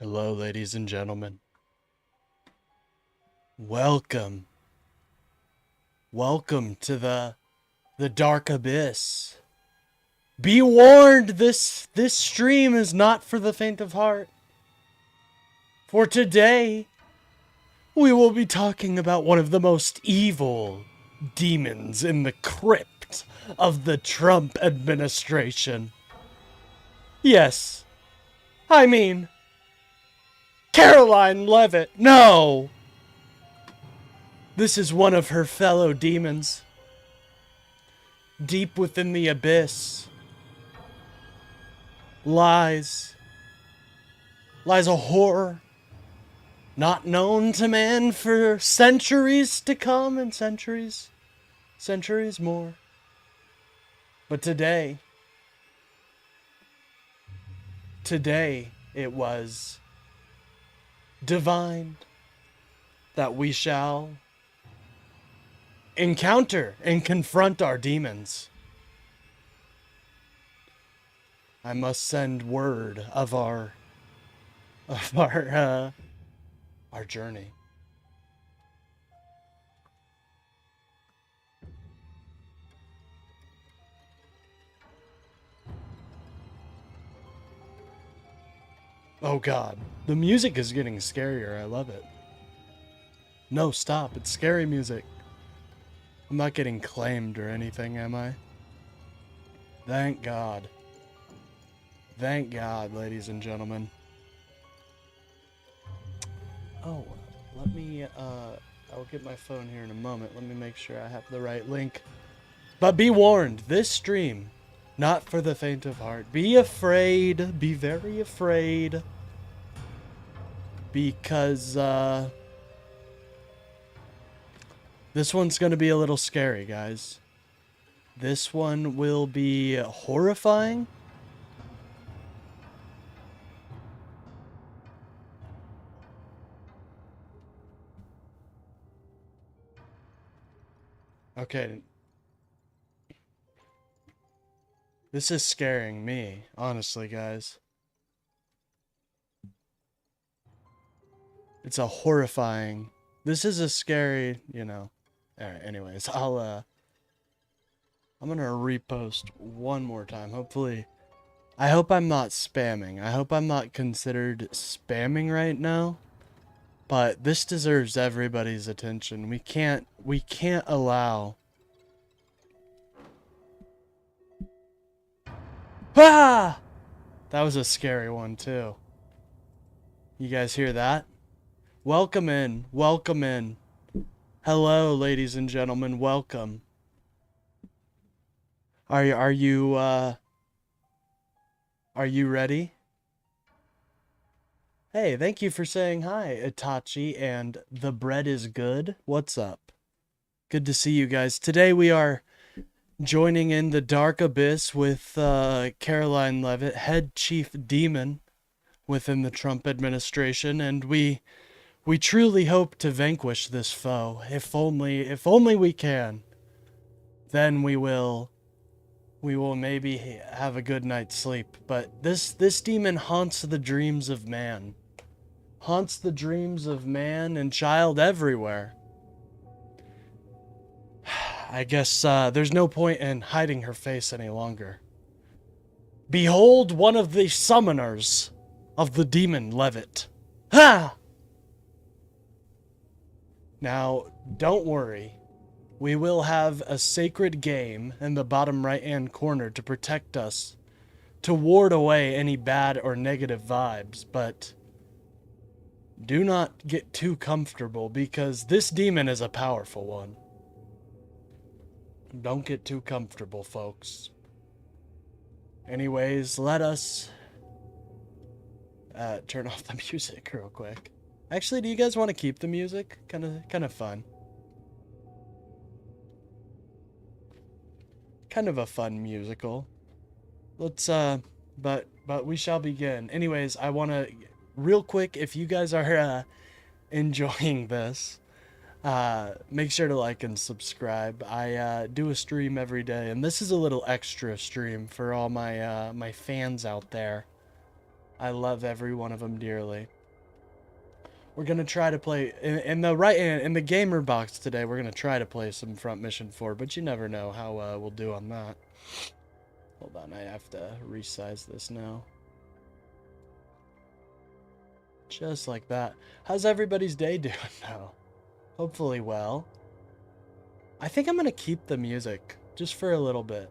Hello, ladies and gentlemen. Welcome. Welcome to the dark abyss. Be warned, this stream is not for the faint of heart. For today, we will be talking about one of the most evil demons in the crypt of the Trump administration. Yes, I mean, Caroline Leavitt. No! This is one of her fellow demons. Deep within the abyss lies a horror not known to man for centuries to come and centuries more. But today it was divine that we shall encounter and confront our demons. I must send word of our journey. Oh God, the music is getting scarier. I love it. No, stop. It's scary music. I'm not getting claimed or anything, am I? Thank God. Thank God, ladies and gentlemen. Oh, let me, I'll get my phone here in a moment. Let me make sure I have the right link. But be warned, this stream, not for the faint of heart. Be afraid, be very afraid. Because, this one's gonna be a little scary, guys. This one will be horrifying. Okay. This is scaring me, honestly, guys. It's a horrifying. This is a scary, you know. Alright, anyways, I'm gonna repost one more time. Hopefully, I hope I'm not spamming. I hope I'm not considered spamming right now. But this deserves everybody's attention. We can't allow. Ah! That was a scary one too. You guys hear that? Welcome in. Welcome in. Hello, ladies and gentlemen. Welcome. Are you ready? Hey, thank you for saying hi, Itachi and the bread is good. What's up? Good to see you guys. Today we are joining in the dark abyss with Caroline Leavitt, head chief demon within the Trump administration, and we truly hope to vanquish this foe. If only we can. Then we will maybe have a good night's sleep. But this demon haunts the dreams of man. Haunts the dreams of man and child everywhere. I guess there's no point in hiding her face any longer. Behold one of the summoners of the demon Leavitt. Ha! Now, don't worry. We will have a sacred game in the bottom right-hand corner to protect us, to ward away any bad or negative vibes, but do not get too comfortable because this demon is a powerful one. Don't get too comfortable, folks. Anyways, let us turn off the music real quick. Actually, do you guys want to keep the music? Kind of fun. Kind of a fun musical. Let's but we shall begin. Anyways, I want to real quick, if you guys are enjoying this, make sure to like and subscribe. I do a stream every day, and this is a little extra stream for all my my fans out there. I love every one of them dearly. We're gonna try to play in the gamer box today. We're gonna try to play some Front Mission 4, but you never know how we'll do on that. Hold on, I have to resize this now. Just like that. How's everybody's day doing now? Hopefully well. I think I'm gonna keep the music just for a little bit.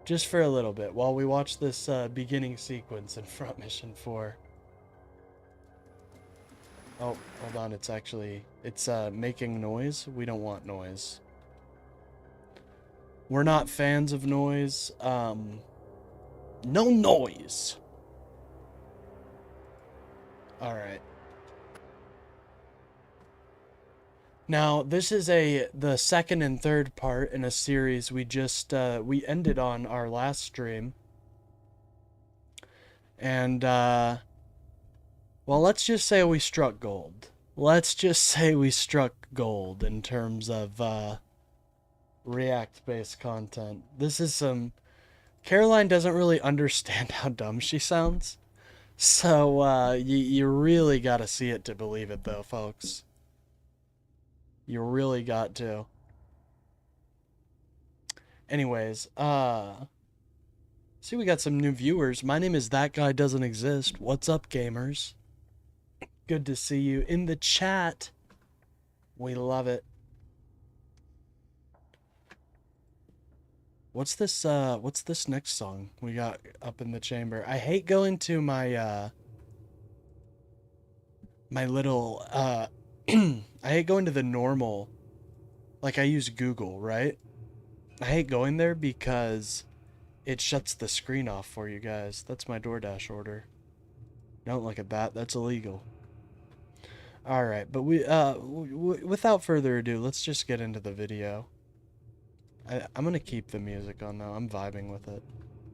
Just for a little bit while we watch this beginning sequence in Front Mission 4. Oh, hold on, it's making noise. We don't want noise. We're not fans of noise. No noise. All right. Now, this is the second and third part in a series we just we ended on our last stream. And well, let's just say we struck gold. Let's just say we struck gold in terms of React-based content. This is some... Caroline doesn't really understand how dumb she sounds. So, you really gotta see it to believe it, though, folks. You really got to. Anyways, see, we got some new viewers. My name is That Guy Doesn't Exist. What's up, gamers? Good to see you in the chat. We love it. What's this next song we got up in the chamber? I hate going to my, my little, I hate going to the normal, like I use Google, right? I hate going there because it shuts the screen off for you guys. That's my DoorDash order. Don't look at that. That's illegal. All right, but without further ado, let's just get into the video. I'm gonna keep the music on though. I'm vibing with it.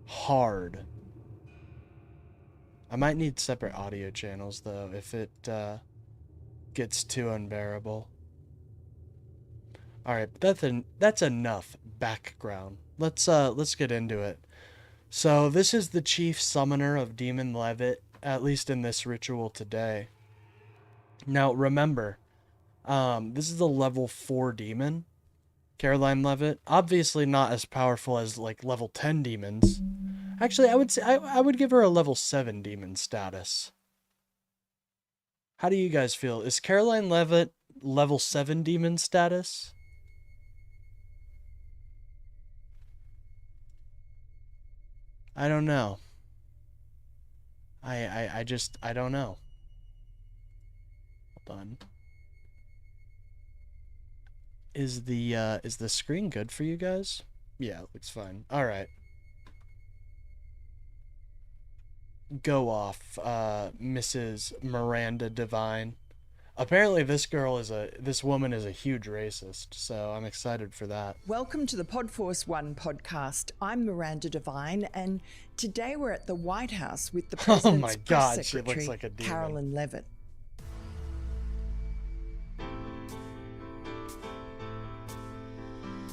Hard. I might need separate audio channels though if it gets too unbearable. All right, but that's enough background. Let's get into it. So this is the chief summoner of Demon Levitt, at least in this ritual today. Now remember, this is a level 4 demon. Caroline Levitt, obviously not as powerful as like level 10 demons. Actually, I would say I would give her a level 7 demon status. How do you guys feel? Is Caroline Levitt level 7 demon status? I don't know. I don't know. Hold on. Is the screen good for you guys? Yeah, it looks fine. All right. Go off, Mrs. Miranda Devine. Apparently this woman is a huge racist, so I'm excited for that. Welcome to the Podforce One podcast. I'm Miranda Devine, and today we're at the White House with the President's Press Secretary, she looks like a demon. Caroline Levitt.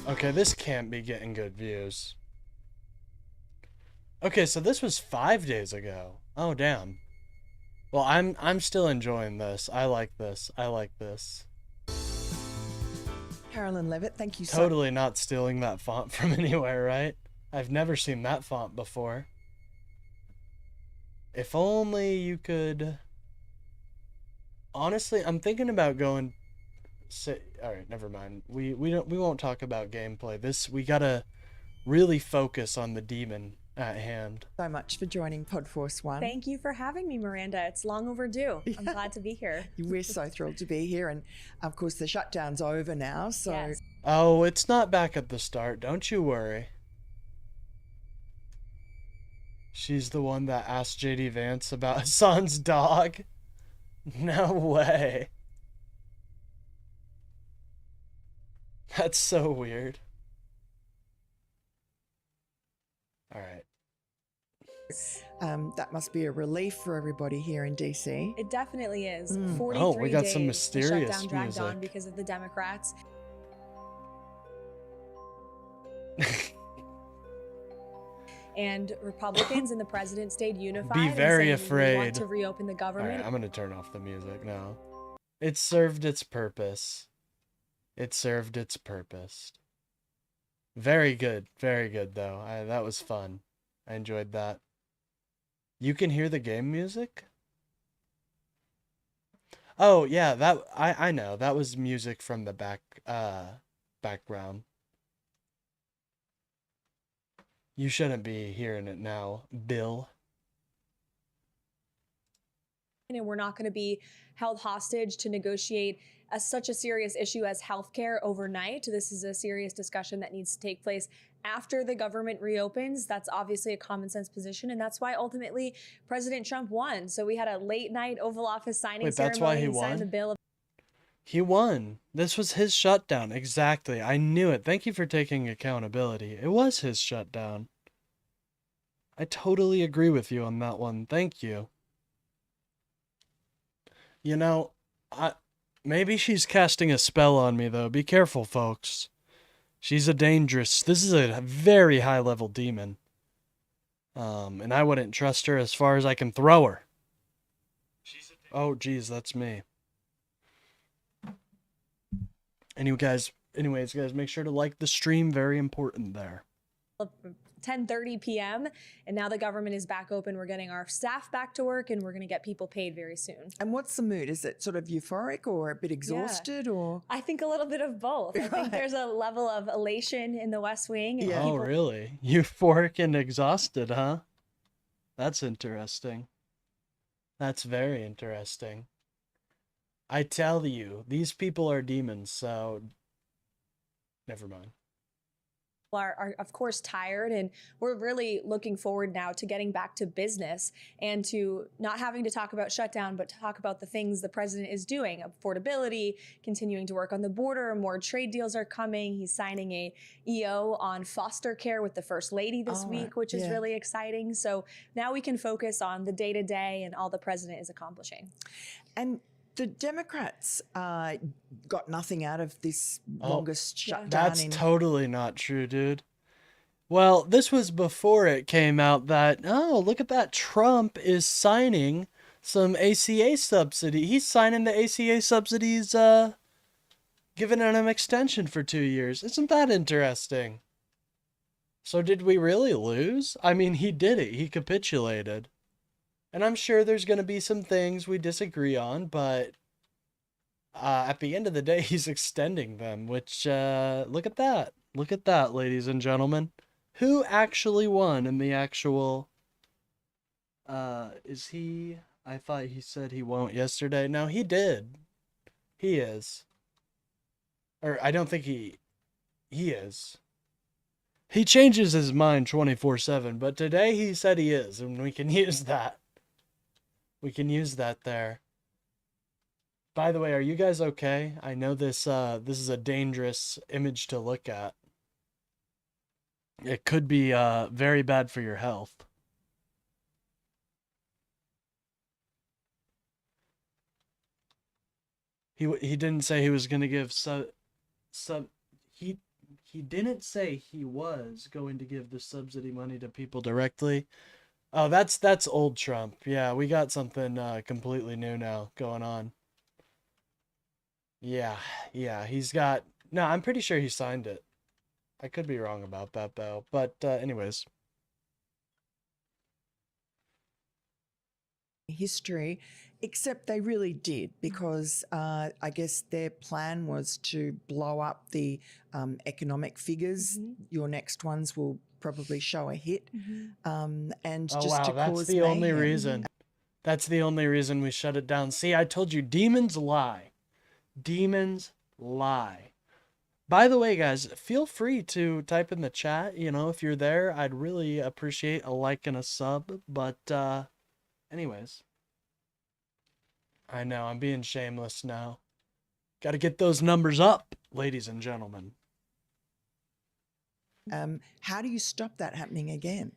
Okay, this can't be getting good views. Okay, so this was 5 days ago. Oh, damn. Well, I'm still enjoying this. I like this. I like this. Caroline Levitt, thank you so much. Totally not stealing that font from anywhere, right? I've never seen that font before. If only you could... Honestly, I'm thinking about going... All right, never mind. We won't talk about gameplay. We gotta really focus on the demon at hand. So much for joining Podforce One. Thank you for having me, Miranda. It's long overdue. I'm glad to be here. We're so thrilled to be here, and of course the shutdown's over now, so... Yes. Oh, it's not back at the start. Don't you worry. She's the one that asked JD Vance about Hassan's dog? No way. That's so weird. All right. That must be a relief for everybody here in DC. It definitely is. 43 Oh, we got days some the mysterious shutdown dragged music. on because of the Democrats. and Republicans and the president stayed unified. Be very and saying we want afraid. to reopen the All government. right, I'm going to turn off the music now. It served its purpose. It served its purpose. Very good though. That was fun. I enjoyed that. You can hear the game music? Oh yeah, that I know. That was music from the background. You shouldn't be hearing it now, Bill. And we're not going to be held hostage to negotiate such a serious issue as healthcare overnight. This is a serious discussion that needs to take place after the government reopens. That's obviously a common sense position, and that's why ultimately President Trump won. So we had a late night Oval Office signing Wait, ceremony. that's why he and signed won? the bill. He won. This was his shutdown. Exactly. I knew it. Thank you for taking accountability. It was his shutdown. I totally agree with you on that one. Thank you. You know, maybe she's casting a spell on me, though. Be careful, folks. She's this is a very high-level demon. And I wouldn't trust her as far as I can throw her. Oh, geez, that's me. Anyways, guys, make sure to like the stream. Very important there. 10:30 p.m. and now the government is back open. We're getting our staff back to work, and we're going to get people paid very soon. And what's the mood? Is it sort of euphoric or a bit exhausted, or? I think a little bit of both. I think there's a level of elation in the West Wing. And Oh, really? Euphoric and exhausted, huh? That's interesting. That's very interesting. I tell you, these people are demons, so never mind. Are of course tired, and we're really looking forward now to getting back to business and to not having to talk about shutdown, but talk about the things the president is doing: affordability, continuing to work on the border, more trade deals are coming. He's signing a EO on foster care with the First Lady this week, which is really exciting. So now we can focus on the day-to-day and all the president is accomplishing. And the Democrats got nothing out of this longest shutdown. That's totally not true, dude. Well, this was before it came out that, oh, look at that. Trump is signing some ACA subsidy. He's signing the ACA subsidies, giving them an extension for 2 years. Isn't that interesting? So did we really lose? I mean, he did it. He capitulated. And I'm sure there's going to be some things we disagree on, but at the end of the day, he's extending them, which, look at that. Look at that, ladies and gentlemen. Who actually won in the actual, is he, I thought he said he won't yesterday. No, he did. He is. Or I don't think he is. He changes his mind 24/7, but today he said he is, and we can use that. We can use that there. By the way, are you guys okay? I know this is a dangerous image to look at. It could be very bad for your health. He didn't say he was going to give he didn't say he was going to give the subsidy money to people directly. Oh, that's old Trump. Yeah, we got something completely new now going on. Yeah, he's got... No, I'm pretty sure he signed it. I could be wrong about that, though. But anyways. History, except they really did, because I guess their plan was to blow up the economic figures. Your next ones will probably show a hit, and just to that's cause the only mayhem. reason. That's the only reason we shut it down. See, I told you, demons lie. Demons lie. By the way, guys, feel free to type in the chat. You know, if you're there, I'd really appreciate a like and a sub. But anyways, I know I'm being shameless now. Got to get those numbers up, ladies and gentlemen. How do you stop that happening again?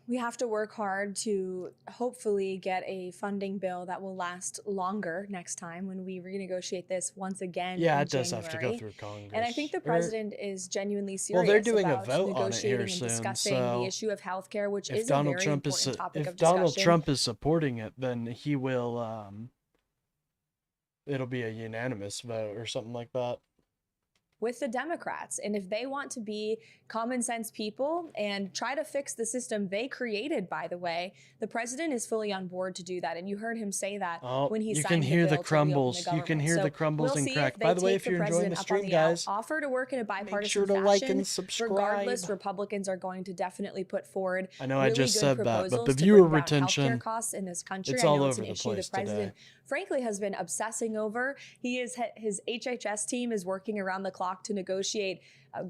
We have to work hard to hopefully get a funding bill that will last longer next time when we renegotiate this once again Yeah, in it does have to go January. through And I think Congress. the president is genuinely Well, they're serious doing a about vote on it here negotiating and soon, discussing the so issue of healthcare, which if is a Donald very Trump is important topic if of Donald discussion. Trump is supporting it, then he will it'll be a unanimous vote or something like that. With the Democrats. And if they want to be common sense people and try to fix the system they created, by the way, the president is fully on board to do that. And you heard him say that Oh, when he you signed can hear the the bill to reopen the crumbles. You government. can hear So the crumbles we'll and see crack. if they By the way, take if the you're enjoying president the up on stream, the guys, offer to work in a make bipartisan sure to like fashion. and subscribe. Regardless, Republicans are going to definitely put forward I know I really just good said that, but proposals the to viewer bring down healthcare retention, costs in this country. it's I all know it's over an the issue the place president today. frankly has been obsessing over. His HHS team is working around the clock to negotiate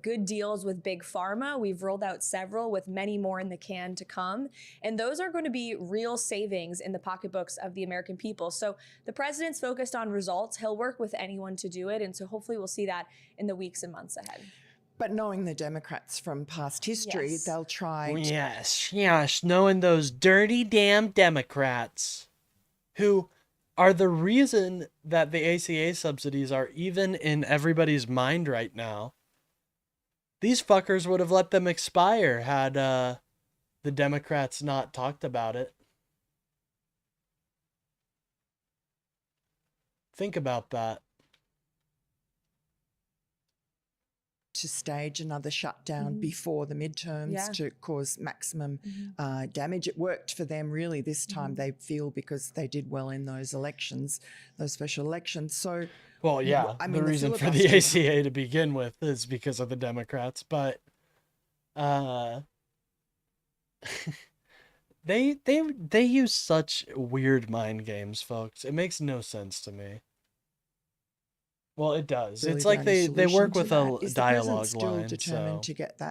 good deals with big pharma. We've rolled out several with many more in the can to come. And those are going to be real savings in the pocketbooks of the American people. So the president's focused on results. He'll work with anyone to do it. And so hopefully we'll see that in the weeks and months ahead. But knowing the Democrats from past history, Yes. they'll try. Yes, knowing those dirty damn Democrats who are the reason that the ACA subsidies are even in everybody's mind right now. These fuckers would have let them expire had the Democrats not talked about it. Think about that. To stage another shutdown before the midterms to cause maximum damage. It worked for them really this time, they feel, because they did well in those elections, those special elections. So, well, yeah, I mean, the reason for the ACA to begin with is because of the Democrats, but they use such weird mind games, folks. It makes no sense to me. Well, it does. Really it's like they work with a Is dialogue the president still line. determined So to get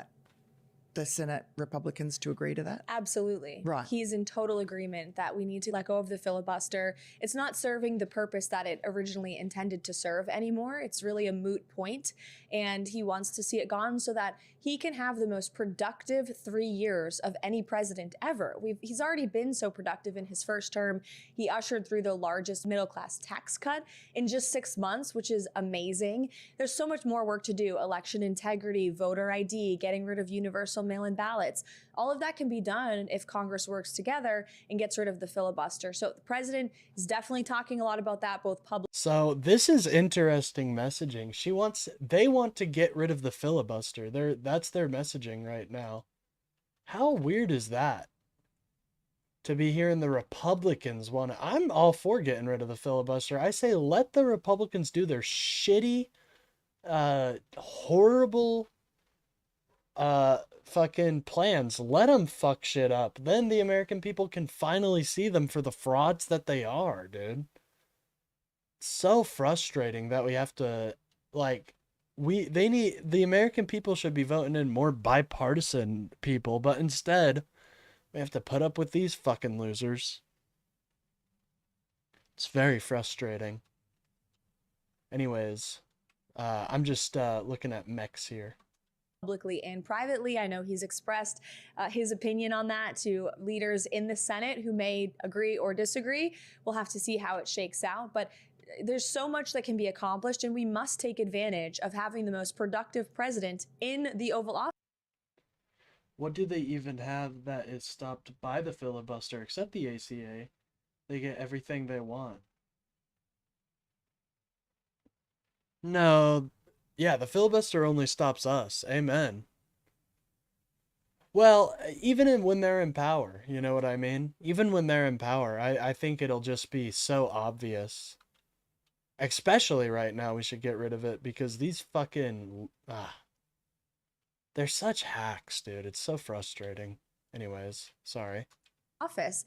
the Senate Republicans to agree to that? Absolutely. Right. He's in total agreement that we need to let go of the filibuster. It's not serving the purpose that it originally intended to serve anymore. It's really a moot point, and he wants to see it gone so that he can have the most productive 3 years of any president ever. He's already been so productive in his first term. He ushered through the largest middle-class tax cut in just 6 months, which is amazing. There's so much more work to do: election integrity, voter ID, getting rid of universal mail-in ballots. All of that can be done if Congress works together and gets rid of the filibuster. So the president is definitely talking a lot about that, both publicly. So this is interesting messaging. They want to get rid of the filibuster. That's their messaging right now. How weird is that? To be hearing the Republicans I'm all for getting rid of the filibuster. I say let the Republicans do their shitty, horrible, fucking plans. Let them fuck shit up. Then the American people can finally see them for the frauds that they are, dude. It's so frustrating that we have to, like, the American people should be voting in more bipartisan people, but instead we have to put up with these fucking losers. It's very frustrating. Anyways, I'm just looking at mechs here. Publicly and privately. I know he's expressed his opinion on that to leaders in the Senate who may agree or disagree. We'll have to see how it shakes out. But there's so much that can be accomplished, and we must take advantage of having the most productive president in the Oval Office. What do they even have that is stopped by the filibuster except the ACA? They get everything they want. No, yeah, the filibuster only stops us. Amen. Well, even when they're in power, you know what I mean? Even when they're in power, I think it'll just be so obvious. Especially right now, we should get rid of it because these fucking... they're such hacks, dude. It's so frustrating. Anyways, sorry. Office.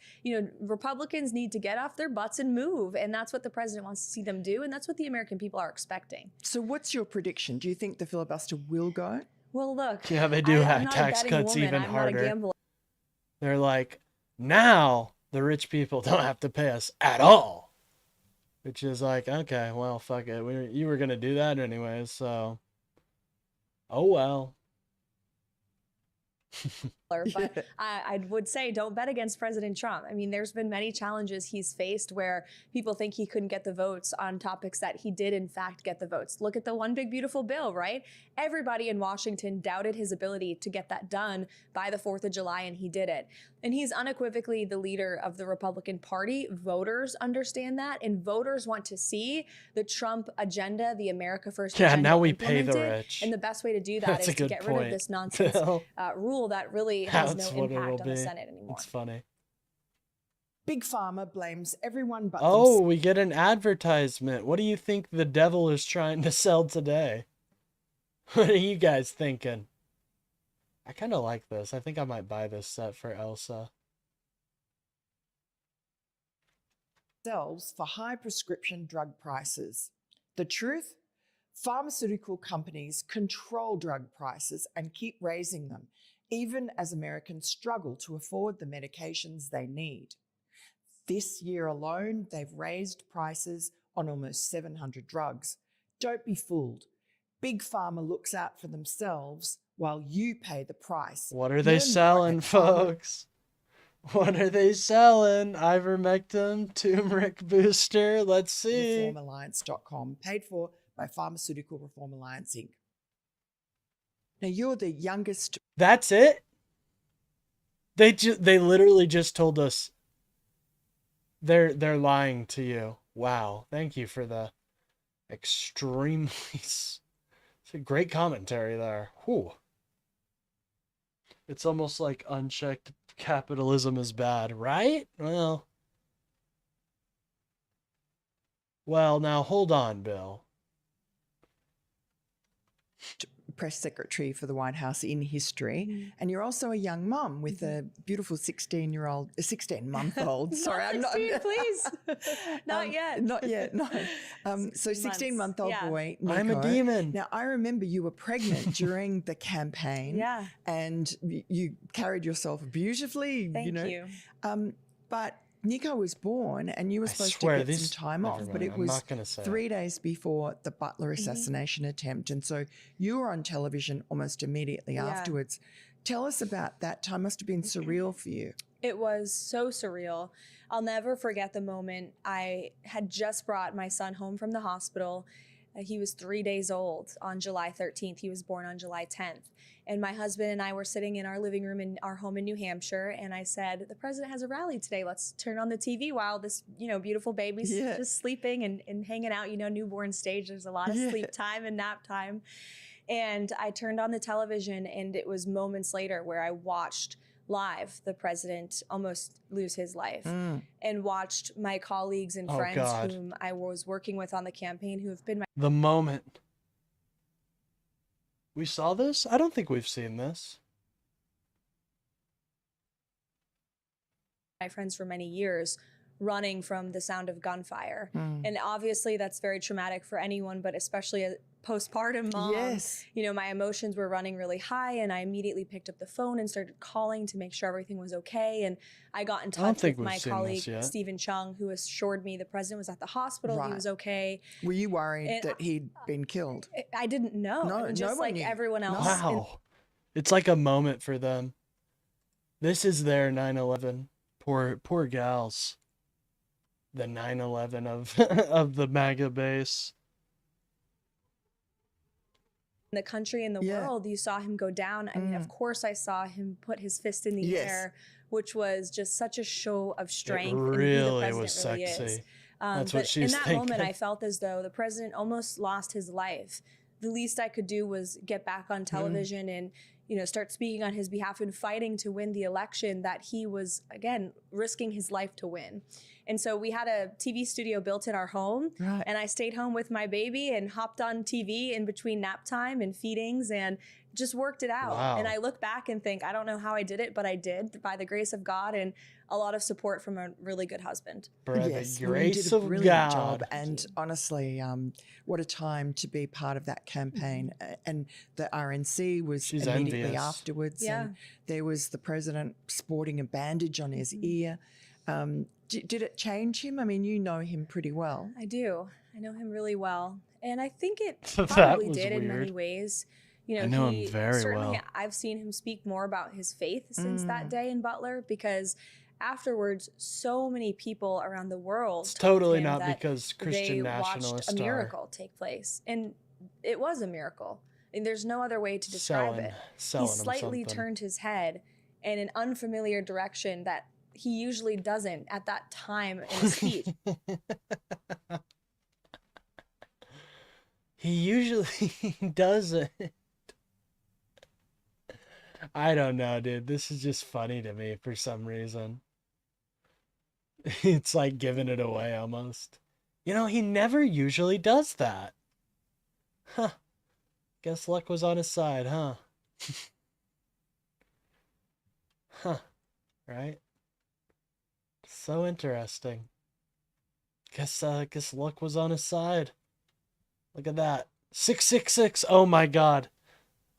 Republicans need to get off their butts and move, and that's what the president wants to see them do, and that's what the American people are expecting. So what's your prediction? Do you think the filibuster will go? Well, look. Yeah, they do have tax cuts even harder. They're like, now the rich people don't have to pay us at all. Which is like, okay, well, fuck it. You were going to do that anyways, so. Oh, well. But I would say don't bet against President Trump. I mean, there's been many challenges he's faced where people think he couldn't get the votes on topics that he did in fact get the votes. Look at the one big beautiful bill, right? Everybody in Washington doubted his ability to get that done by the 4th of July, and he did it. And he's unequivocally the leader of the Republican Party. Voters understand that, and voters want to see the Trump agenda, the America First agenda. Now we pay the implemented. rich. And the best way to do that That's is a to good get rid of point, this nonsense Bill. rule that really has no impact on the Senate anymore. It's funny. Big Pharma blames everyone but Oh, themselves. we get an advertisement. What do you think the devil is trying to sell today? What are you guys thinking? I kind of like this. I think I might buy this set for Elsa. For high prescription drug prices. The truth? Pharmaceutical companies control drug prices and keep raising them, even as Americans struggle to afford the medications they need. This year alone, they've raised prices on almost 700 drugs. Don't be fooled. Big Pharma looks out for themselves while you pay the price. What are they Learn more selling, at folks? What are they selling? Ivermectin, turmeric booster. Let's see. ReformAlliance.com, paid for by Pharmaceutical Reform Alliance, Inc. Now, you're the youngest. That's it? They literally just told us they're lying to you. Wow. Thank you for the extremely it's a great commentary there. Whew. It's almost like unchecked capitalism is bad, right? Well, now hold on, Bill. Press secretary for the White House in history, and you're also a young mum with a beautiful 16-month-old. Sorry, I'm not. Please, not yet. Not yet. No. So 16-month-old yeah. boy. Nico. I'm a demon. Now I remember you were pregnant during the campaign. Yeah. And you carried yourself beautifully. Thank you. But Nico was born, and you were supposed to get some time off, but it was 3 days before the Butler assassination attempt. And so you were on television almost immediately afterwards. Tell us about that time. Must have been surreal for you. It was so surreal. I'll never forget the moment. I had just brought my son home from the hospital. He was 3 days old on July 13th. He was born on July 10th. And my husband and I were sitting in our living room in our home in New Hampshire. And I said, the president has a rally today. Let's turn on the TV while this, beautiful baby's just sleeping and hanging out. Newborn stage, there's a lot of sleep time and nap time. And I turned on the television, and it was moments later where I watched live the president almost lose his life and watched my colleagues and friends whom I was working with on the campaign who have been the moment. We saw this? I don't think we've seen this. my friends for many years running from the sound of gunfire. And obviously that's very traumatic for anyone, but especially a postpartum mom. Yes. My emotions were running really high, and I immediately picked up the phone and started calling to make sure everything was okay. And I got in touch with my colleague, Stephen Chung, who assured me the president was at the hospital. He was okay. Were you worried that he'd been killed? I didn't know. No, just like everyone else. Wow. It's like a moment for them. This is their 9/11. Poor gals. The 9/11 of the MAGA base. In the country and the world, you saw him go down. I mean, of course, I saw him put his fist in the air, which was just such a show of strength. It really was sexy. Is. That's but what she's in that thinking. moment, I felt as though the president almost lost his life. The least I could do was get back on television and start speaking on his behalf and fighting to win the election that he was, again, risking his life to win. And so we had a TV studio built in our home, and I stayed home with my baby and hopped on TV in between nap time and feedings and just worked it out. Wow. And I look back and think, I don't know how I did it, but I did by the grace of God and a lot of support from a really good husband. By yes, the grace did a of brilliant God. job. And honestly, what a time to be part of that campaign. And the RNC was immediately envious. afterwards. And there was the president sporting a bandage on his ear. Did it change him? I mean, you know him pretty well. I do. I know him really well. And I think it That probably was did in weird. many ways. You I know, know him he very certainly, well. I've seen him speak more about his faith since that Mm. day in Butler, because afterwards, so many people around the world It's told totally him not that because they Christian watched a nationalists are miracle take place. And it was a miracle. And there's no other way to describe selling it. He selling them slightly something. turned his head in an unfamiliar direction that he usually doesn't at that time in a speech. He usually doesn't. I don't know, dude. This is just funny to me for some reason. It's like giving it away almost. You know, he never usually does that. Huh. Guess luck was on his side, huh? Huh. Right? So interesting. Guess luck was on his side. Look at that. 666. Oh my god.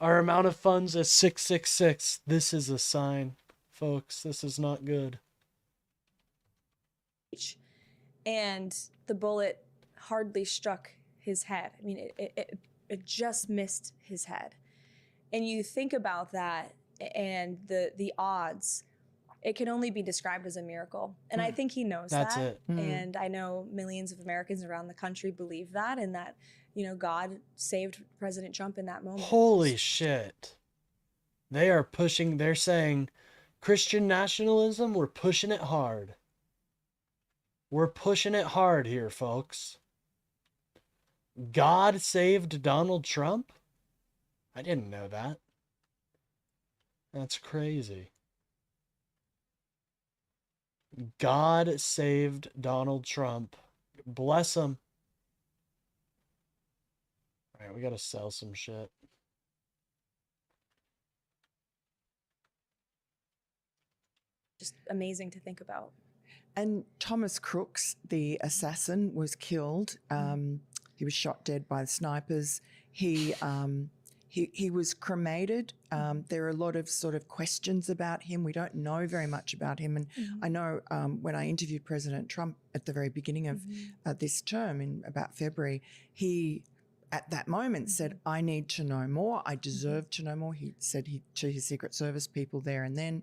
Our amount of funds is 666. This is a sign, folks. This is not good. And the bullet hardly struck his head. I mean, it just missed his head. And you think about that and the odds, it can only be described as a miracle. And I think he knows That's that. it. And I know millions of Americans around the country believe that, and that, you know, God saved President Trump in that moment. Holy shit. They are pushing, they're saying Christian nationalism, we're pushing it hard. We're pushing it hard here, folks. God saved Donald Trump? I didn't know that. That's crazy. God saved Donald Trump. Bless him. All right, we got to sell some shit. Just amazing to think about. And Thomas Crooks, the assassin, was killed. He was shot dead by the snipers. He was cremated. There are a lot of sort of questions about him. We don't know very much about him. And I know when I interviewed President Trump at the very beginning of this term in about February, he at that moment said, I need to know more. I deserve to know more. He said to his Secret Service people there and then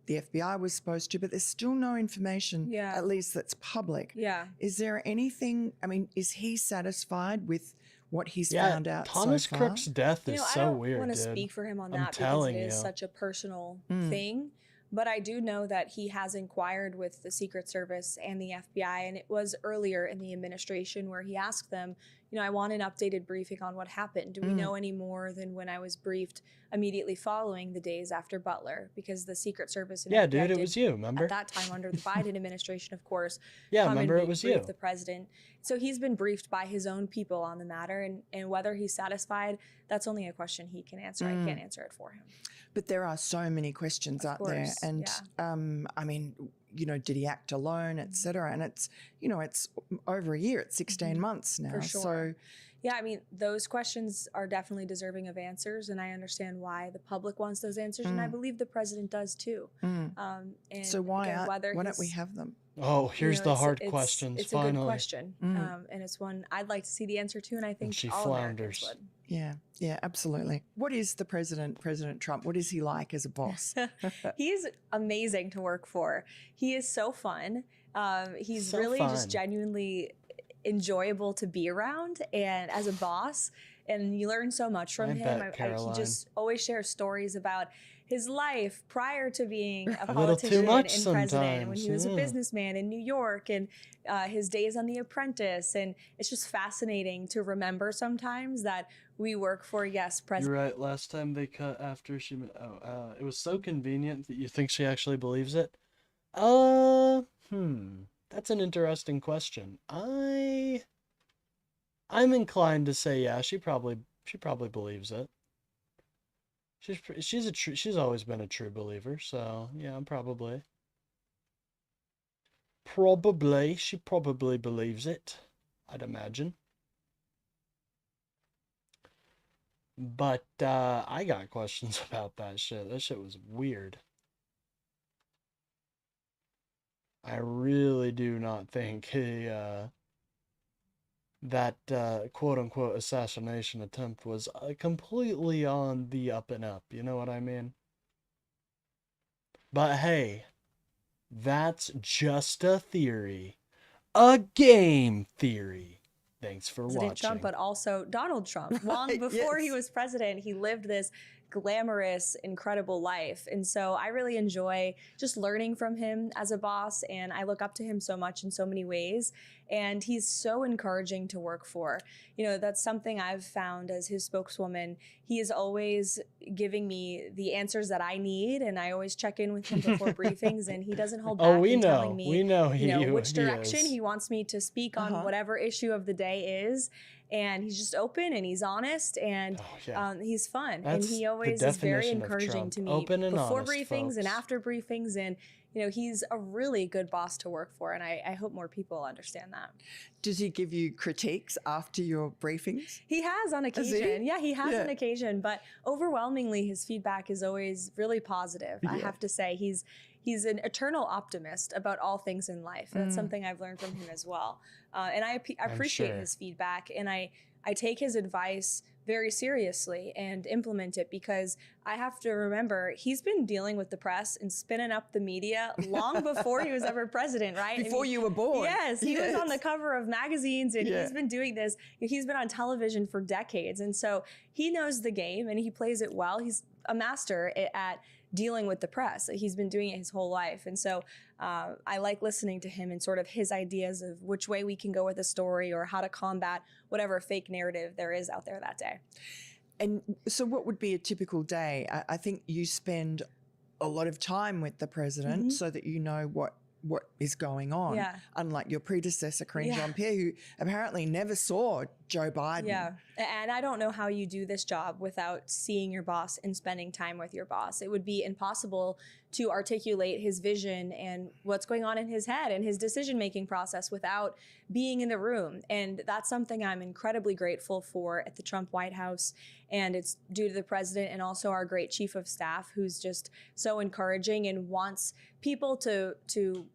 the FBI was supposed to, but there's still no information, at least that's public. Yeah. Is there anything, I mean, is he satisfied with what he's found out Thomas so far? Crook's death is so weird, I don't want to dude. speak for him on I'm that because telling it is you. such a personal thing. But I do know that he has inquired with the Secret Service and the FBI, and it was earlier in the administration where he asked them, you know, I want an updated briefing on what happened. Do we know any more than when I was briefed immediately following the days after Butler? Because the Secret Service and Yeah, FBI dude, it did, was you, remember? at that time under the Biden administration, of course, Yeah, come remember and it was brief you. the president. So he's been briefed by his own people on the matter, and whether he's satisfied, that's only a question he can answer. I can't answer it for him. But there are so many questions out there. And I mean, you know, did he act alone, et cetera? And it's, you know, it's over a year, it's 16 months now. For sure. So yeah, I mean, those questions are definitely deserving of answers, and I understand why the public wants those answers, and I believe the president does too. And so why again, don't we have them? Oh, here's you know, the hard questions, it's finally. a good question, and it's one I'd like to see the answer to, and I think she all flounders. Americans would. Yeah, absolutely. What is the President Trump? What is he like as a boss? He's amazing to work for. He is so fun. He's So really fun. just genuinely enjoyable to be around, and as a boss, and you learn so much from him. bet, He Caroline. just always shares stories about his life prior to being a A little too politician much and president, when sometimes, he was a yeah. businessman in New York, and his days on The Apprentice. And it's just fascinating to remember sometimes that we work for, yes, president. You're right. Last time they cut after she. It was so convenient that you think she actually believes it. That's an interesting question. I'm inclined to say yeah. She probably believes it. She's always been a true believer. So yeah, she probably believes it. I'd imagine. But I got questions about that shit. That shit was weird. I really do not think that quote unquote assassination attempt was completely on the up and up. You know what I mean? But hey, that's just a theory. A game theory. Thanks for President Trump, watching. but also Donald Trump. Long before he Yes. was president, he lived this glamorous, incredible life. And so I really enjoy just learning from him as a boss. And I look up to him so much in so many ways. And he's so encouraging to work for. You know, that's something I've found as his spokeswoman. He is always giving me the answers that I need. And I always check in with him before briefings. And he doesn't hold Oh, back we in telling know. me, We know which he direction is. he wants me to speak on Uh-huh. whatever issue of the day is. And he's just open and he's honest and Oh, yeah. he's fun. That's And he the always is very definition of encouraging Trump. to me Open and before honest, briefings and folks. after briefings. And, he's a really good boss to work for. And I hope more people understand that. Does he give you critiques after your briefings? He has on Has he? occasion. Yeah, he has Yeah. on occasion. But overwhelmingly, his feedback is always really positive. I Yeah. have to say, he's an eternal optimist about all things in life. That's Mm. something I've learned from him as well. And I I'm appreciate sure. his feedback, and I take his advice very seriously and implement it because I have to remember he's been dealing with the press and spinning up the media long before he was ever president, right? Before you were born. Yes, he was on the Yes. cover of magazines and Yeah. he's been doing this. He's been on television for decades. And so he knows the game and he plays it well. He's a master at dealing with the press. He's been doing it his whole life. And so I like listening to him and sort of his ideas of which way we can go with a story or how to combat whatever fake narrative there is out there that day. And so, what would be a typical day? I think you spend a lot of time with the president Mhm. so that you know what is going on. Yeah. Unlike your predecessor, Karine Yeah. Jean-Pierre, who apparently never saw Joe Biden. Yeah. And I don't know how you do this job without seeing your boss and spending time with your boss. It would be impossible to articulate his vision and what's going on in his head and his decision-making process without being in the room. And that's something I'm incredibly grateful for at the Trump White House. And it's due to the president and also our great chief of staff, who's just so encouraging and wants people to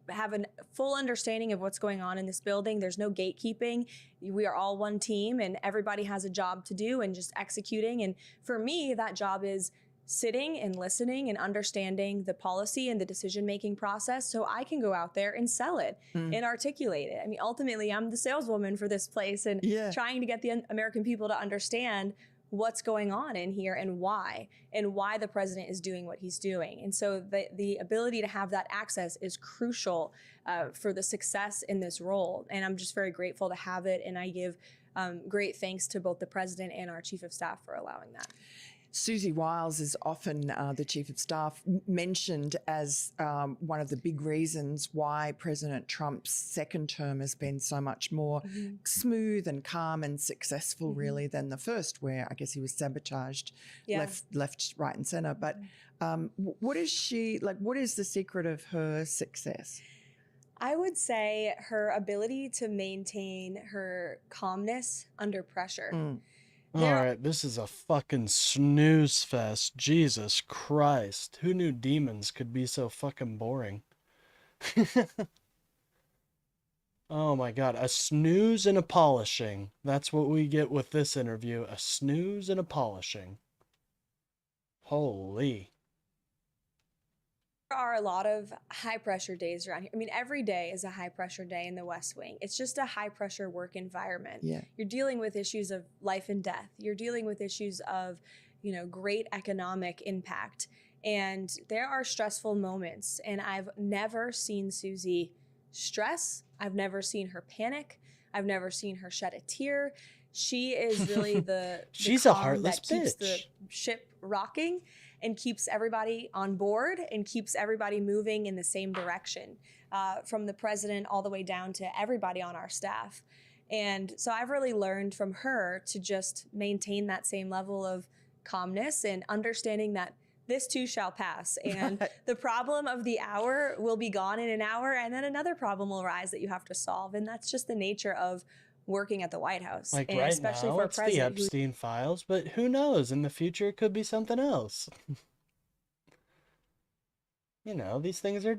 have a full understanding of what's going on in this building. There's no gatekeeping. We are all one team and everybody has a job to do and just executing. And for me, that job is sitting and listening and understanding the policy and the decision-making process so I can go out there and sell it and articulate it. I mean, ultimately, I'm the saleswoman for this place and Yeah. trying to get the American people to understand what's going on in here and why the president is doing what he's doing. And so the ability to have that access is crucial for the success in this role. And I'm just very grateful to have it. And I give great thanks to both the president and our chief of staff for allowing that. Susie Wiles is often the chief of staff mentioned as one of the big reasons why President Trump's second term has been so much more smooth and calm and successful, really, than the first, where I guess he was sabotaged Yeah. left, right, and centre. But what is she like? What is the secret of her success? I would say her ability to maintain her calmness under pressure. All right, this is a fucking snooze fest. Jesus Christ. Who knew demons could be so fucking boring? Oh my god, a snooze and a polishing. That's what we get with this interview. A snooze and a polishing. Holy. There are a lot of high pressure days around here. I mean, every day is a high pressure day in the West Wing. It's just a high pressure work environment. Yeah. You're dealing with issues of life and death. You're dealing with issues of, great economic impact. And there are stressful moments. And I've never seen Susie stress. I've never seen her panic. I've never seen her shed a tear. She is really the She's a calm heartless that keeps the bitch. ship rocking and keeps everybody on board and keeps everybody moving in the same direction, from the president all the way down to everybody on our staff. And so I've really learned from her to just maintain that same level of calmness and understanding that this too shall pass. And the problem of the hour will be gone in an hour, and then another problem will arise that you have to solve. And that's just the nature of working at the White House. Like and right especially now, for a it's the president who Epstein files, but who knows? In the future, it could be something else. These things are,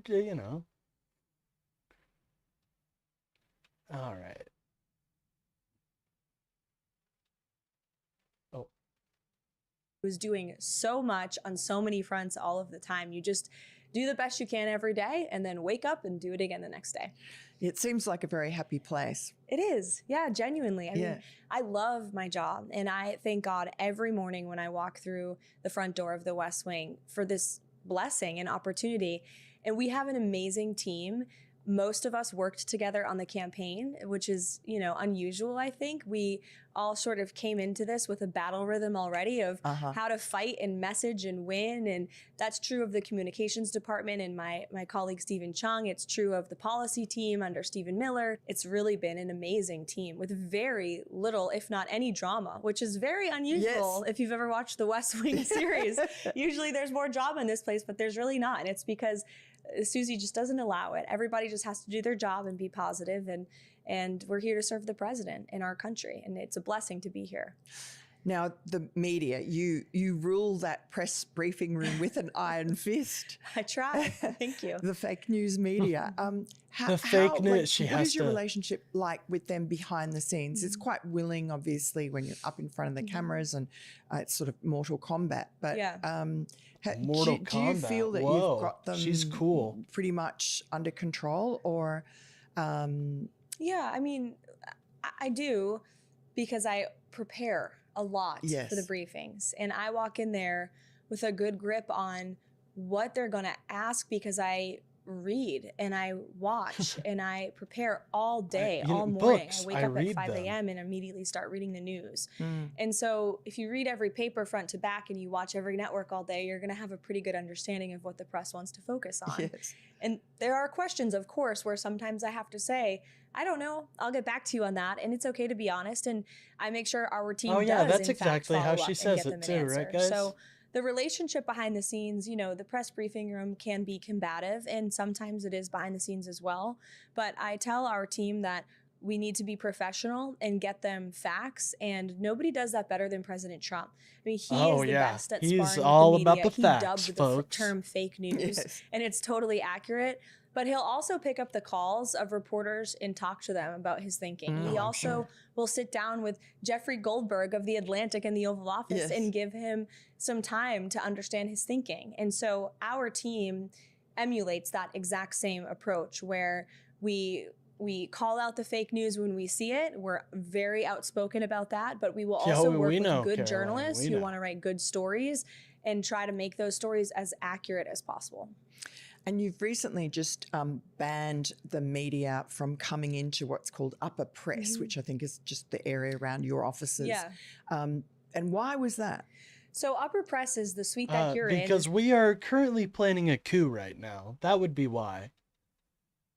All right. who's doing so much on so many fronts all of the time. You just do the best you can every day and then wake up and do it again the next day. It seems like a very happy place. It is. Yeah, genuinely. I Yeah. mean, I love my job, and I thank God every morning when I walk through the front door of the West Wing for this blessing and opportunity. And we have an amazing team. Most of us worked together on the campaign, which is, unusual, I think. We all sort of came into this with a battle rhythm already of how to fight and message and win. And that's true of the communications department and my colleague, Stephen Chung. It's true of the policy team under Stephen Miller. It's really been an amazing team with very little, if not any drama, which is very unusual if you've ever watched the West Wing series. Usually there's more drama in this place, but there's really not. And it's because Susie just doesn't allow it. Everybody just has to do their job and be positive, and we're here to serve the president in our country, and it's a blessing to be here. Now, the media, you rule that press briefing room with an iron fist. I try. Thank you. The fake news media. Fake news. What is your relationship like with them behind the scenes? It's quite willing, obviously, when you're up in front of the cameras, and it's sort of Mortal Kombat. But Mortal do you feel that you've got them she's cool. pretty much under control, or? Yeah, I mean, I do, because I prepare a lot for the briefings, and I walk in there with a good grip on what they're going to ask, because I read and I watch and I prepare all day, all morning. I wake up at 5 a.m. and immediately start reading the news. And so if you read every paper front to back and you watch every network all day, you're going to have a pretty good understanding of what the press wants to focus on. And there are questions, of course, where sometimes I have to say, I don't know, I'll get back to you on that. And it's okay to be honest. And I make sure our team does, that's in fact, exactly how follow she up says and it get them too, an right, answer. guys? So the relationship behind the scenes, the press briefing room can be combative, and sometimes it is behind the scenes as well. But I tell our team that we need to be professional and get them facts, and nobody does that better than President Trump. I mean, he is the best at sparring with all the media. about the facts, he dubbed folks. the term fake news, and it's totally accurate. But he'll also pick up the calls of reporters and talk to them about his thinking. He also will sit down with Jeffrey Goldberg of The Atlantic in the Oval Office and give him some time to understand his thinking. And so our team emulates that exact same approach, where we call out the fake news when we see it. We're very outspoken about that, but we will also work with good journalists who want to write good stories and try to make those stories as accurate as possible. And you've recently just banned the media from coming into what's called upper press, which I think is just the area around your offices. And why was that? So upper press is the suite that you're in. Because we are currently planning a coup right now. That would be why.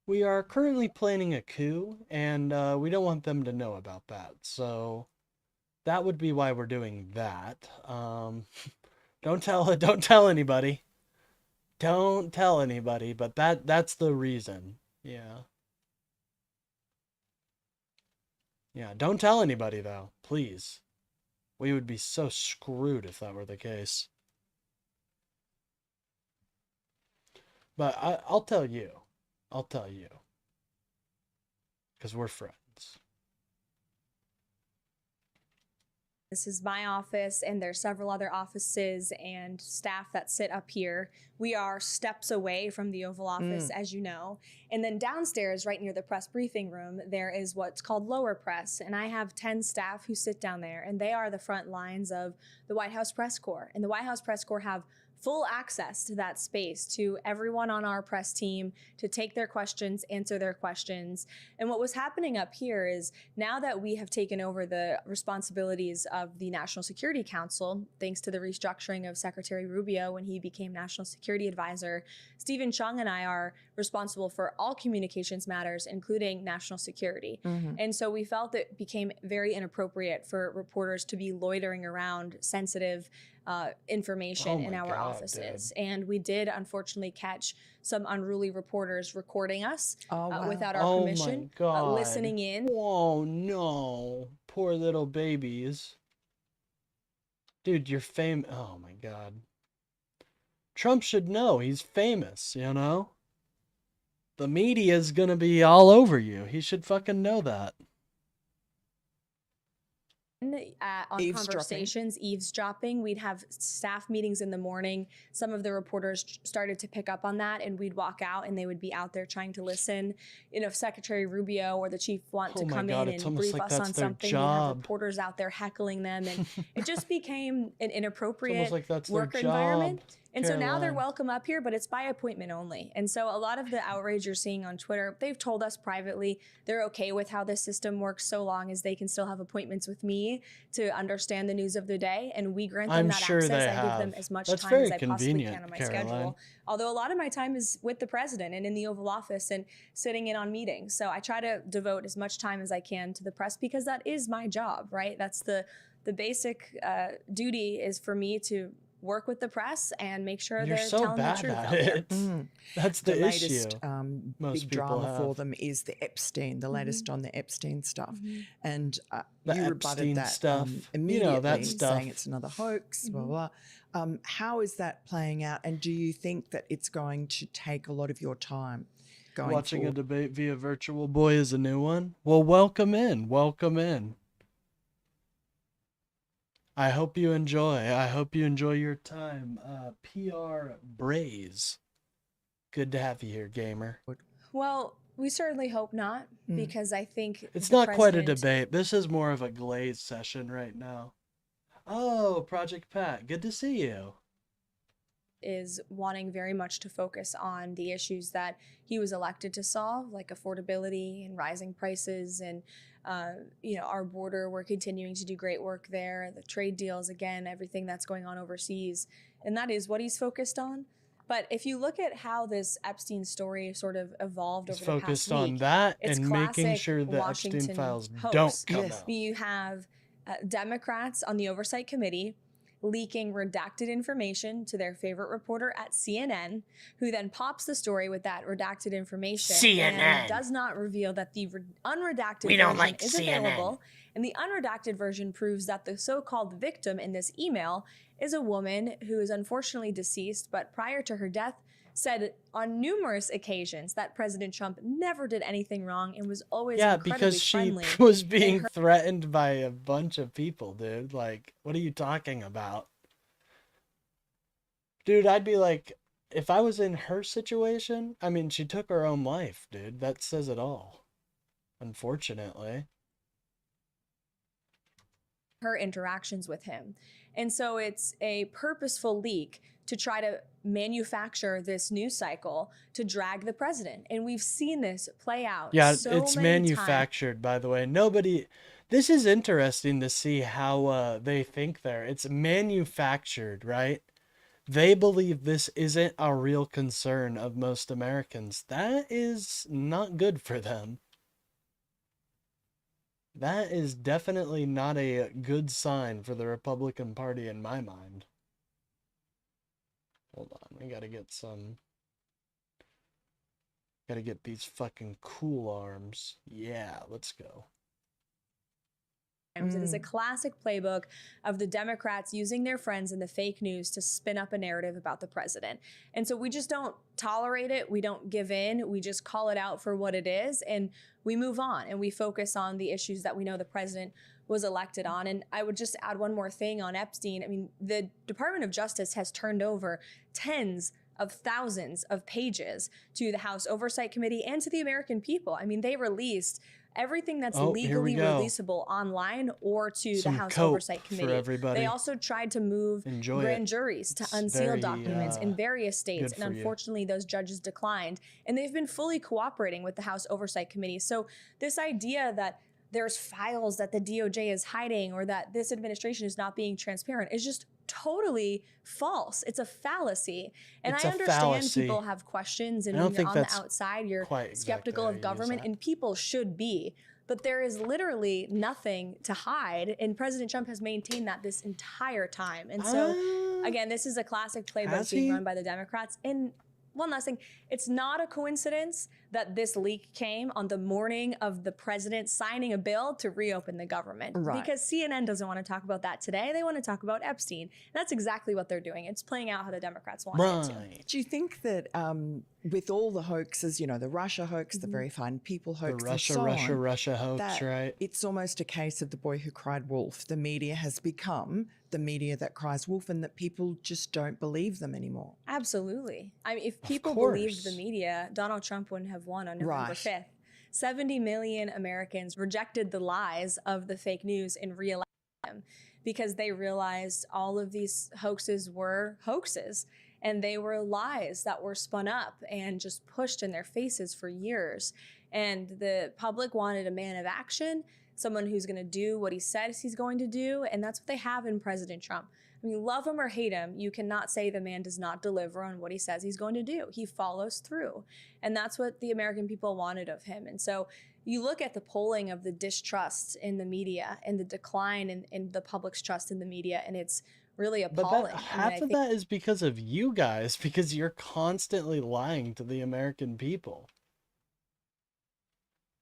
We are currently planning a coup, and we don't want them to know about that. So that would be why we're doing that. Don't tell anybody. Don't tell anybody, but that's the reason. Yeah, don't tell anybody, though, please. We would be so screwed if that were the case. But I'll tell you. I'll tell you. Because we're friends. This is my office, and there's several other offices and staff that sit up here. We are steps away from the Oval Office, as you know. And then downstairs, right near the press briefing room, there is what's called lower press. And I have 10 staff who sit down there, and they are the front lines of the White House Press Corps. And the White House Press Corps have full access to that space, to everyone on our press team, to take their questions, answer their questions. And what was happening up here is, now that we have taken over the responsibilities of the National Security Council, thanks to the restructuring of Secretary Rubio when he became National Security Advisor, Stephen Chung and I are responsible for all communications matters, including national security. And so we felt it became very inappropriate for reporters to be loitering around sensitive information in our offices. And we did unfortunately catch some unruly reporters recording us without our permission, listening in. Oh no, poor little babies. Dude, you're famous. Oh my God. Trump should know he's famous, you know? The media's gonna be all over you. He should fucking know that. on Eavesdropping. conversations, eavesdropping. We'd have staff meetings in the morning. Some of the reporters started to pick up on that, and we'd walk out and they would be out there trying to listen. You know, if Secretary Rubio or the chief want to Oh my come God, in it's and almost brief like us that's on their something, we'd have job. reporters out there heckling them, and it just became an It's inappropriate almost like that's their work job. environment. And so now they're Caroline. welcome up here, but it's by appointment only. And so a lot of the outrage you're seeing on Twitter, they've told us privately they're okay with how this system works so long as they can still have appointments with me to understand the news of the day. And we grant them I'm that sure access. they I give them have. as much That's time very as I possibly convenient, can on my Caroline. schedule. Although a lot of my time is with the president and in the Oval Office and sitting in on meetings. So I try to devote as much time as I can to the press because that is my job, right? That's the basic duty is for me to work with the press and make sure You're they're so telling the bad truth at out there. it. That's The the latest issue. Most big people drama for have. them is the Epstein, the latest on the Epstein stuff. And The you rebutted Epstein that stuff. immediately, You know, that stuff. saying it's another hoax, blah, blah, blah. How is that playing out? And do you think that it's going to take a lot of your time going Watching forward? a debate via virtual boy is a new one. Well, welcome in. Welcome in. I hope you enjoy. I hope you enjoy your time. PR Braze. Good to have you here, gamer. Well, we certainly hope not, because I think It's the not quite a president debate. This is more of a glaze session right now. Oh, Project Pat. Good to see you. is wanting very much to focus on the issues that he was elected to solve, like affordability and rising prices and our border. We're continuing to do great work there. The trade deals, again, everything that's going on overseas, and that is what he's focused on. But if you look at how this Epstein story sort of evolved He's over the past focused week, on that it's and making classic sure the Washington Epstein files hoax. don't come Yes. out. You have Democrats on the Oversight Committee leaking redacted information to their favorite reporter at CNN, who then pops the story with that redacted information CNN. and does not reveal that the unredacted We don't version like is CNN. available. And the unredacted version proves that the so-called victim in this email is a woman who is unfortunately deceased, but prior to her death said on numerous occasions that President Trump never did anything wrong and was always incredibly because she friendly. was being threatened by a bunch of people, dude. Like, what are you talking about? Dude, I'd be like, if I was in her situation, I mean, she took her own life, dude. That says it all. Unfortunately. Her interactions with him. And so it's a purposeful leak to try to manufacture this news cycle to drag the president. And we've seen this play out. Yeah, so it's many manufactured, by the way. Nobody. This is interesting to see how they think there. It's manufactured, right? They believe this isn't a real concern of most Americans. That is not good for them. That is definitely not a good sign for the Republican Party in my mind. Hold on, we gotta get some... Gotta get these fucking cool arms. Yeah, let's go. It is a classic playbook of the Democrats using their friends in the fake news to spin up a narrative about the president. And so we just don't tolerate it. We don't give in. We just call it out for what it is. And we move on and we focus on the issues that we know the president was elected on. And I would just add one more thing on Epstein. I mean, the Department of Justice has turned over tens of thousands of pages to the House Oversight Committee and to the American people. I mean, they released everything that's legally releasable online or to the House Oversight Committee. Everybody. They also tried to move grand juries to unseal documents in various states. And unfortunately, those judges declined. And they've been fully cooperating with the House Oversight Committee. So this idea that there's files that the DOJ is hiding or that this administration is not being transparent is just totally false. It's a fallacy. And I understand people have questions, and when you're on the outside, you're skeptical of government, and people should be. But there is literally nothing to hide, and President Trump has maintained that this entire time. And so, again, this is a classic playbook being run by the Democrats. And one last thing. It's not a coincidence that this leak came on the morning of the president signing a bill to reopen the government. Right. Because CNN doesn't want to talk about that today. They want to talk about Epstein. And that's exactly what they're doing. It's playing out how the Democrats want it to. Right. Do you think that with all the hoaxes, you know, the Russia hoax, the Very Fine People The hoax, Russia, and so Russia, on, Russia hoax, that right? it's almost a case of the boy who cried wolf. The media has become the media that cries wolf, and that people just don't believe them anymore. Absolutely. I mean, if Of people believed the course. media, Donald Trump wouldn't have won on November Right. 5th. 70 million Americans rejected the lies of the fake news and reelected him because they realized all of these hoaxes were hoaxes and they were lies that were spun up and just pushed in their faces for years. And the public wanted a man of action, someone who's going to do what he says he's going to do. And that's what they have in President Trump. I mean, love him or hate him, you cannot say the man does not deliver on what he says he's going to do. He follows through. And that's what the American people wanted of him. And so you look at the polling of the distrust in the media and the decline in the public's trust in the media, and it's really But appalling. that, I mean, I half of think that is because of you guys, because you're constantly lying to the American people.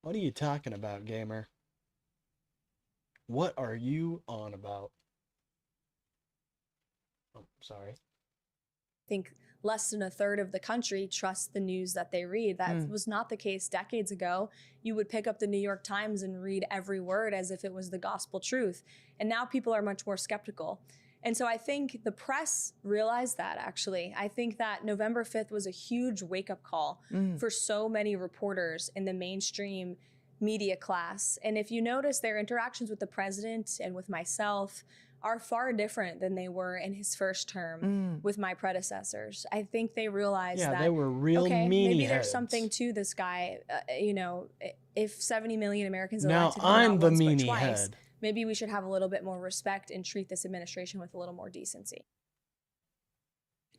What are you talking about, gamer? What are you on about? Oh, sorry. think less than a third of the country trusts the news that they read. That was not the case decades ago. You would pick up the New York Times and read every word as if it was the gospel truth. And now people are much more skeptical. And so I think the press realized that, actually. I think that November 5th was a huge wake-up call for so many reporters in the mainstream media class. And if you notice, their interactions with the president and with myself are far different than they were in his first term with my predecessors. I think they realized Yeah, that, they were real okay, meanie maybe there's heads. something to this guy. You know, if 70 million Americans Now elected him I'm not the once but meanie twice, head. maybe we should have a little bit more respect and treat this administration with a little more decency.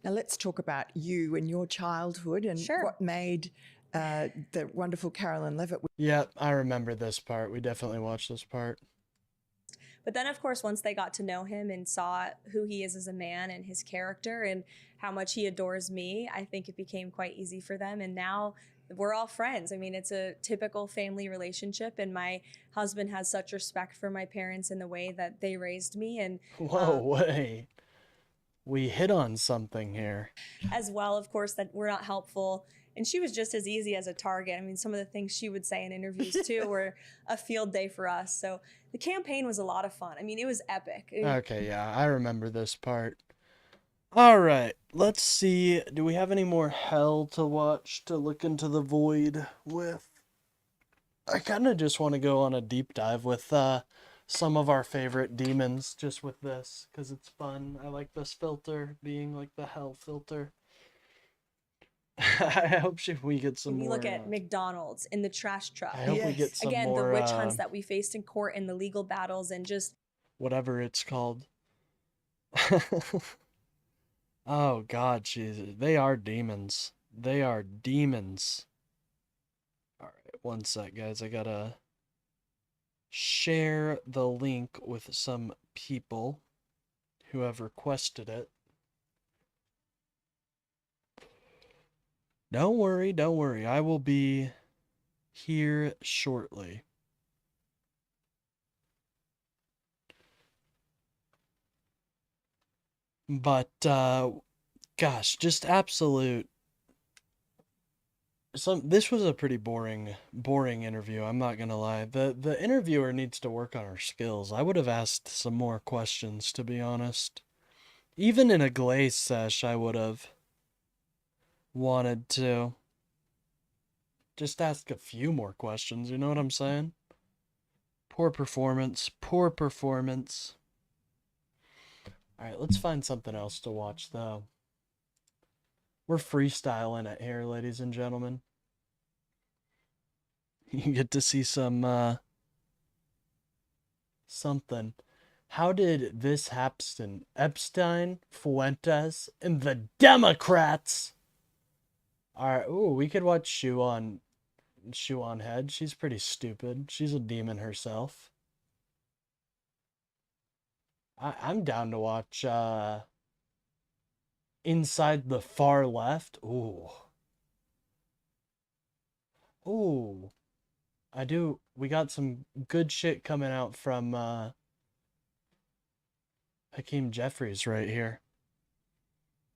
Now let's talk about you and your childhood and Sure. what made the wonderful Carolyn Levitt. Yep, I remember this part. We definitely watched this part. But then, of course, once they got to know him and saw who he is as a man and his character and how much he adores me, I think it became quite easy for them. And now we're all friends. I mean, it's a typical family relationship. And my husband has such respect for my parents and the way that they raised me. And Whoa, wait. We hit on something here. as well, of course, that we're not helpful. And she was just as easy as a target. I mean, some of the things she would say in interviews too were a field day for us. So the campaign was a lot of fun. I mean, it was epic. Okay, yeah, I remember this part. All right, let's see. Do we have any more hell to watch to look into the void with? I kind of just want to go on a deep dive with some of our favorite demons just with this because it's fun. I like this filter being like the hell filter. I hope we get some You more. look at McDonald's in the trash truck. I hope we Yes. get some Again, more. the witch hunts that we faced in court and the legal battles and just Whatever it's called. Oh God, Jesus. They are demons. They are demons. Alright, one sec, guys. I gotta share the link with some people who have requested it. Don't worry, don't worry. I will be here shortly. But, gosh, just absolute. This was a pretty boring interview. I'm not gonna lie. The interviewer needs to work on her skills. I would have asked some more questions, to be honest. Even in a glaze sesh, I would have wanted to just ask a few more questions. You know what I'm saying? Poor performance. Poor performance. Alright, let's find something else to watch, though. We're freestyling it here, ladies and gentlemen. You get to see some, something. How did this happen? Epstein, Fuentes, and the Democrats. Alright, ooh, we could watch SHOEONHEAD. She's pretty stupid. She's a demon herself. I'm down to watch, inside the far left. Ooh. Ooh. We got some good shit coming out from Hakeem Jeffries right here.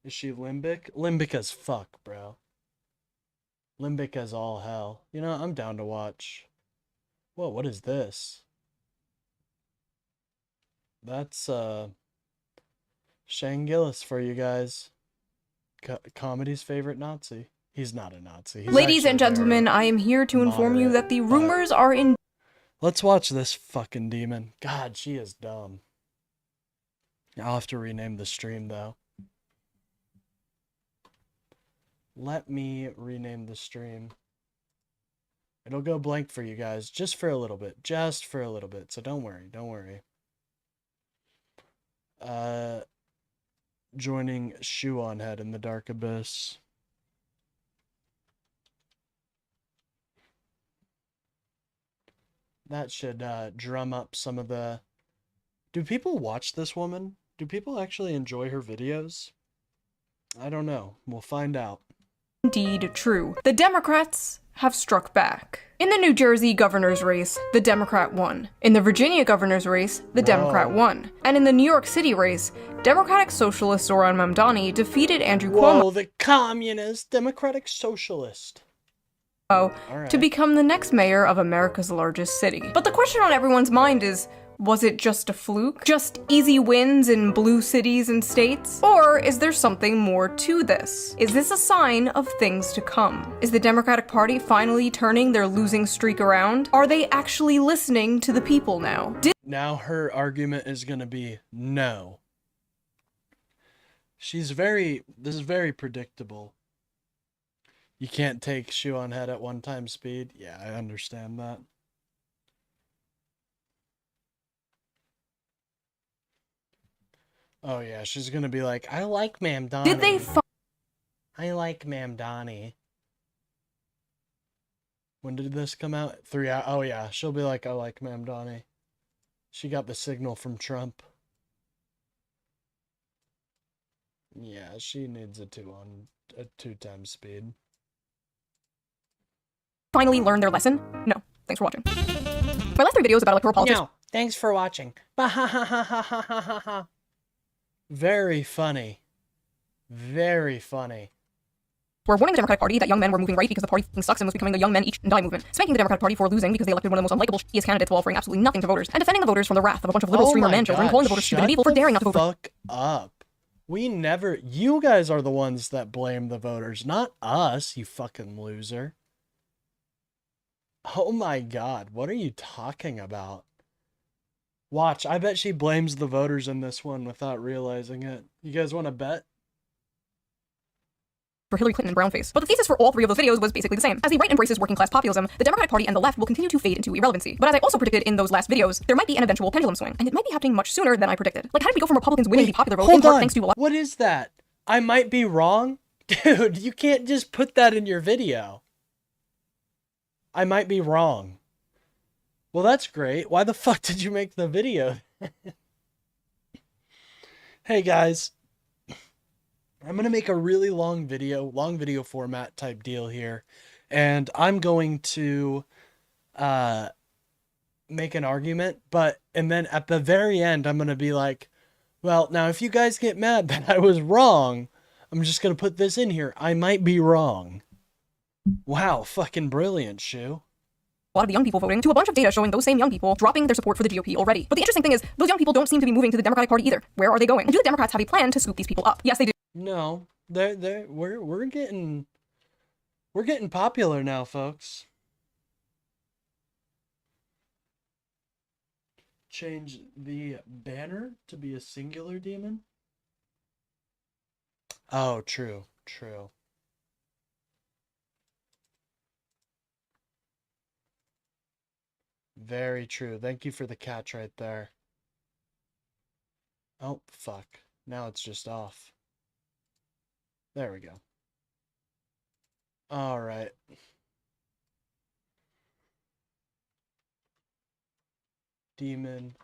Is she limbic? Limbic as fuck, bro. Limbic as all hell. You know, I'm down to watch. Whoa, what is this? That's Shane Gillis for you guys. Comedy's favorite Nazi. He's not a Nazi. He's Ladies and actually gentlemen, very I am here to inform you moderate, that the but rumors are in. let's watch this fucking demon. God, she is dumb. I'll have to rename the stream though. Let me rename the stream. It'll go blank for you guys just for a little bit. Just for a little bit. So don't worry. Don't worry. Joining SHOEONHEAD in the Dark Abyss. That should drum up some of the... Do people watch this woman? Do people actually enjoy her videos? I don't know. We'll find out. Indeed true. The Democrats have struck back. In the New Jersey governor's race, the Democrat won. In the Virginia governor's race, the Democrat won. And in the New York City race, Democratic Socialist Zoran Mamdani defeated Andrew Cuomo. Whoa, the communist Democratic Socialist. To become the next mayor of America's largest city. But the question on everyone's mind is, was it just a fluke? Just easy wins in blue cities and states? Or is there something more to this? Is this a sign of things to come? Is the Democratic Party finally turning their losing streak around? Are they actually listening to the people now? Now her argument is going to be no. This is very predictable. You can't take SHOEONHEAD at 1x speed. Yeah, I understand that. Oh yeah, she's gonna be like, I like Mamdani. Did they I like Mamdani. When did this come out? 3 hours. Oh yeah, she'll be like, I like Mamdani. She got the signal from Trump. Yeah, she needs a 2x speed. finally learned their lesson? No. Thanks for watching. My last 3 videos about electoral politics. No, thanks for watching. Very funny. Very funny. We're warning the Democratic Party that young men were moving right because the party sucks and was becoming the young men each and die movement. Spanking the Democratic Party for losing because they elected one of the most unlikable, shittiest candidates while offering absolutely nothing to voters. And defending the voters from the wrath of a bunch of liberal streamer man children, calling the voters stupid and evil for daring not to vote for. Fuck up. You guys are the ones that blame the voters, not us, you fucking loser. Oh my god, what are you talking about? Watch, I bet she blames the voters in this one without realizing it. You guys want to bet? For Hillary Clinton and brownface. But the thesis for all 3 of those videos was basically the same. As the right embraces working class populism, the Democratic Party and the left will continue to fade into irrelevancy. But as I also predicted in those last videos, there might be an eventual pendulum swing, and it might be happening much sooner than I predicted. Like, how did we go from Republicans winning the popular vote in part thanks to a lot? What is that? I might be wrong? Dude, you can't just put that in your video. I might be wrong. Well, that's great. Why the fuck did you make the video? Hey guys, I'm going to make a really long video format type deal here. And I'm going to make an argument, and then at the very end, I'm going to be like, well, now if you guys get mad that I was wrong, I'm just going to put this in here. I might be wrong. Wow, fucking brilliant, Shu. A lot of the young people voting to a bunch of data showing those same young people dropping their support for the GOP already. But the interesting thing is, those young people don't seem to be moving to the Democratic Party either. Where are they going? And do the Democrats have a plan to scoop these people up? Yes, they do. No, we're getting popular now, folks. Change the banner to be a singular demon. Oh, true. Very true. Thank you for the catch right there. Oh, fuck. Now it's just off. There we go. All right. Demon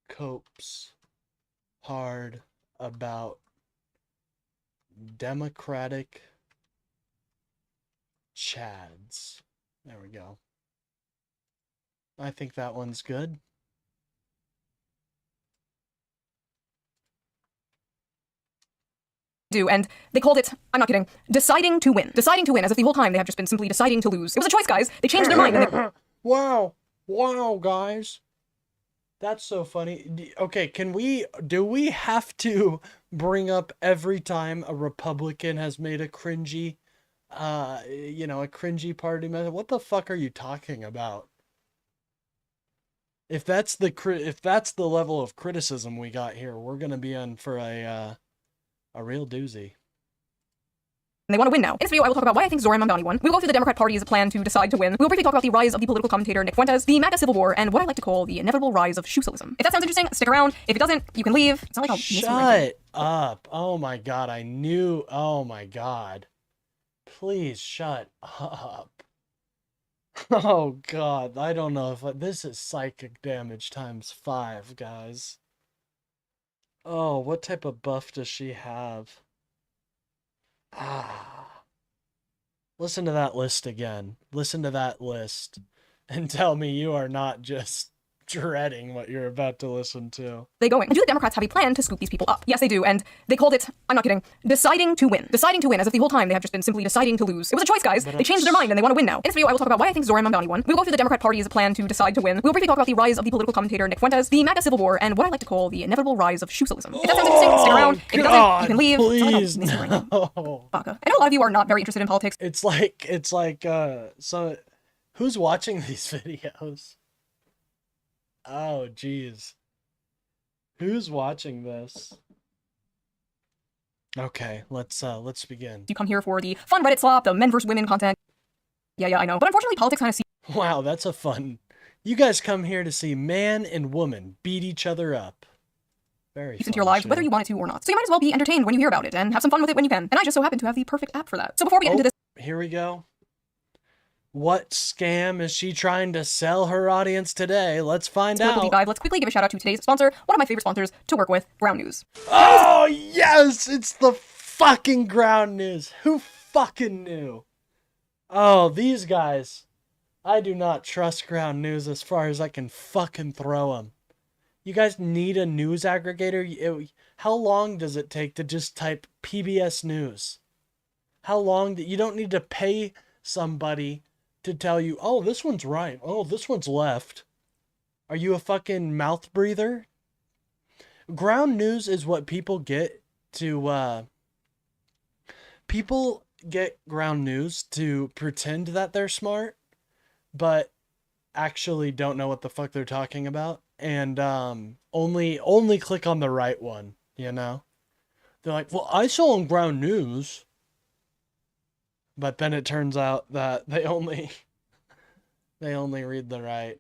copes hard about Democratic Chads. There we go. I think that one's good. And they called it, I'm not kidding, deciding to win. Deciding to win, as if the whole time they have just been simply deciding to lose. It was a choice, guys. They changed their mind and they... Wow, guys. That's so funny. Okay, do we have to bring up every time a Republican has made a cringy, a cringy party method? What the fuck are you talking about? If that's the level of criticism we got here, we're gonna be in for a real doozy. They want to win now. In this video, I will talk about why I think Zoran Mamdani won. We'll go through the Democrat Party's plan to decide to win. We'll briefly talk about the rise of the political commentator Nick Fuentes, the MAGA civil war, and what I like to call the inevitable rise of shoe-socialism. If that sounds interesting, stick around. If it doesn't, you can leave. It's not like I'll miss Shut up. Oh my god, oh my god. Please shut up. Oh god, I don't know if this is psychic damage times 5, guys. Oh, what type of buff does she have? Listen to that list again. Listen to that list and tell me you are not just dreading what you're about to listen to. They going. And do the Democrats have a plan to scoop these people up? Yes, they do. And they called it, I'm not kidding, deciding to win. Deciding to win, as if the whole time they have just been simply deciding to lose. It was a choice, guys. They changed their mind and they want to win now. In this video, I will talk about why I think Zoran Mamdani won. We'll go through the Democrat Party's plan to decide to win. We'll briefly talk about the rise of the political commentator Nick Fuentes, the MAGA civil war, and what I like to call the inevitable rise of shoe-socialism. If that sounds interesting, stick around. If it doesn't, you can leave. Please, it's not like I'll miss you right now. Baka. I know a lot of you are not very interested in politics. It's like, so who's watching these videos? Oh, geez. Who's watching this? Okay, let's begin. You come here for the fun Reddit slop, the men versus women content. Yeah, I know. But unfortunately, politics kind of Wow, that's a fun. You guys come here to see man and woman beat each other up. Very into your lives, whether you want it to or not. So you might as well be entertained when you hear about it and have some fun with it when you can. And I just so happen to have the perfect app for that. So before we get into this... Here we go. What scam is she trying to sell her audience today? Let's find out. Deep dive. Let's quickly give a shout out to today's sponsor, one of my favorite sponsors to work with, Ground News. Oh, yes! It's the fucking Ground News. Who fucking knew? Oh, these guys. I do not trust Ground News as far as I can fucking throw them. You guys need a news aggregator? How long does it take to just type PBS News? How long? You don't need to pay somebody to tell you, oh, this one's right. Oh, this one's left. Are you a fucking mouth breather? Ground News is what people get to, people get Ground News to pretend that they're smart, but actually don't know what the fuck they're talking about. And, only click on the right one, you know? They're like, well, I saw on Ground News. But then it turns out that they only read the right.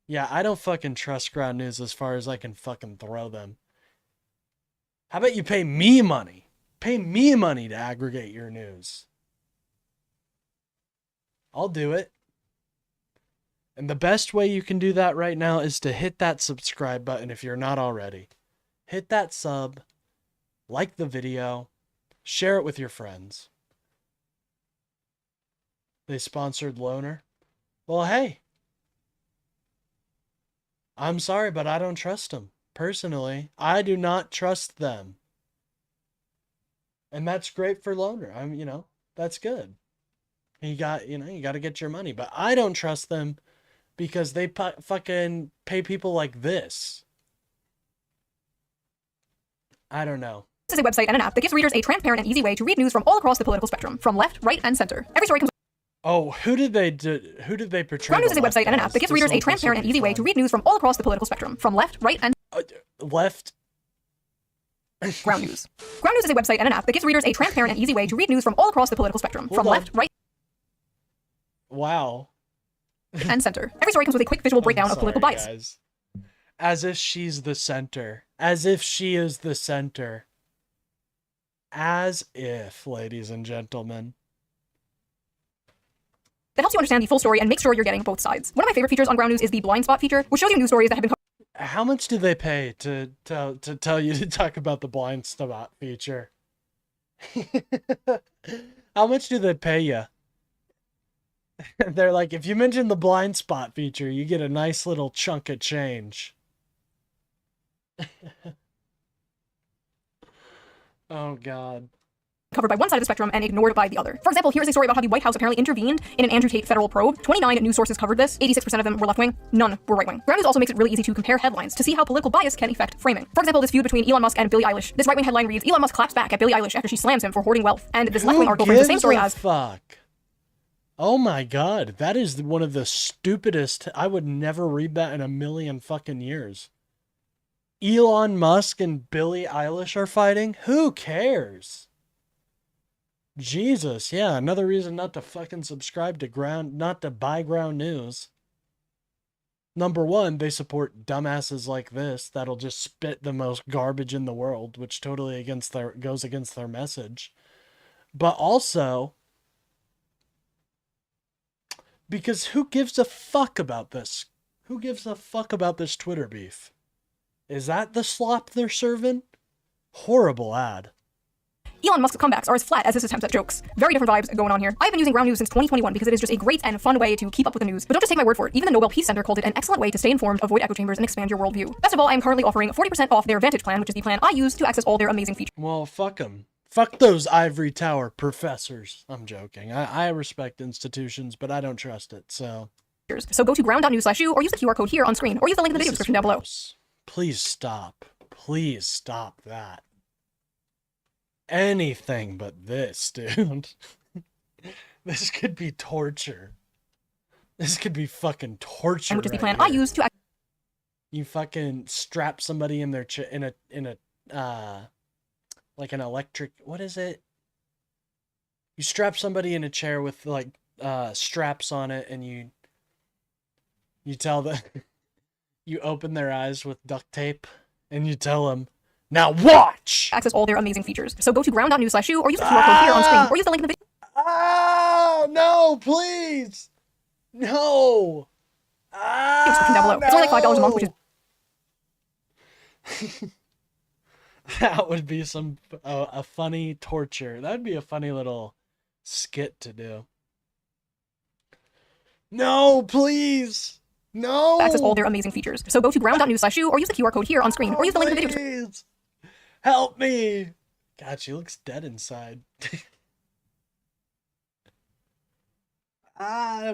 Yeah, I don't fucking trust Ground News as far as I can fucking throw them. How about you pay me money? Pay me money to aggregate your news. I'll do it. And the best way you can do that right now is to hit that subscribe button if you're not already. Hit that sub, like the video, share it with your friends. They sponsored Loner. Well, hey. I'm sorry, but I don't trust them. Personally, I do not trust them. And that's great for Loner. That's good. You got to get your money. But I don't trust them because they fucking pay people like this. I don't know. This is a website and an app that gives readers a transparent and easy way to read news from all across the political spectrum, from left, right, and center. Every story comes... Oh, who did they portray? Ground News is a website and an app that gives readers a transparent and easy way to read news from all across the political spectrum, from left, right, and... left? Ground News. Ground News is a website and an app that gives readers a transparent and easy way to read news from all across the political spectrum, from left, right... Wow. and center. Every story comes with a quick visual breakdown of political bias. Guys. As if she's the center. As if she is the center. As if, ladies and gentlemen. That helps you understand the full story and make sure you're getting both sides. One of my favorite features on Ground News is the blind spot feature, which shows you news stories that have been covered. How much do they pay to tell you to talk about the blind spot feature? How much do they pay you? They're like, if you mention the blind spot feature, you get a nice little chunk of change. Oh, God. Covered by one side of the spectrum and ignored by the other. For example, here's a story about how the White House apparently intervened in an Andrew Tate federal probe. 29 news sources covered this. 86% of them were left-wing. None were right-wing. Ground News also makes it really easy to compare headlines to see how political bias can affect framing. For example, this feud between Elon Musk and Billie Eilish. This right-wing headline reads, Elon Musk claps back at Billie Eilish after she slams him for hoarding wealth. And this left-wing article frames the same story as... fuck? Oh my God, that is one of the stupidest... I would never read that in a million fucking years. Elon Musk and Billie Eilish are fighting? Who cares? Jesus, yeah, another reason not to fucking subscribe to not to buy Ground News. Number one, they support dumbasses like this that'll just spit the most garbage in the world, which totally goes against their message. But also, because who gives a fuck about this? Who gives a fuck about this Twitter beef? Is that the slop they're serving? Horrible ad. Elon Musk's comebacks are as flat as his attempts at jokes. Very different vibes going on here. I've been using Ground News since 2021 because it is just a great and fun way to keep up with the news. But don't just take my word for it. Even the Nobel Peace Center called it an excellent way to stay informed, avoid echo chambers, and expand your worldview. Best of all, I am currently offering 40% off their Vantage plan, which is the plan I use to access all their amazing features. Well, fuck them. Fuck those ivory tower professors. I'm joking. I respect institutions, but I don't trust it, so... So go to ground.news/shoe or use the QR code here on screen, or use the link in the video description down below. Gross. Please stop. Please stop that. Anything but this, dude. This could be torture. This could be fucking torture. And which is the right plan I here. use to... You fucking strap somebody in their like an electric, what is it? You strap somebody in a chair with like straps on it, and you tell them, you open their eyes with duct tape, and you tell them, now watch! Access all their amazing features. So go to ground.news/shoe or use the QR code here on screen, or use the link in the video. Oh, no, please! No! Description down below. It's only like $5 a month, which is... That would be a funny torture. That would be a funny little skit to do. No, please! No! Access all their amazing features. So go to ground.news/shoe or use the QR code here on screen, or use the link in the video description. Please! Help me! God, she looks dead inside.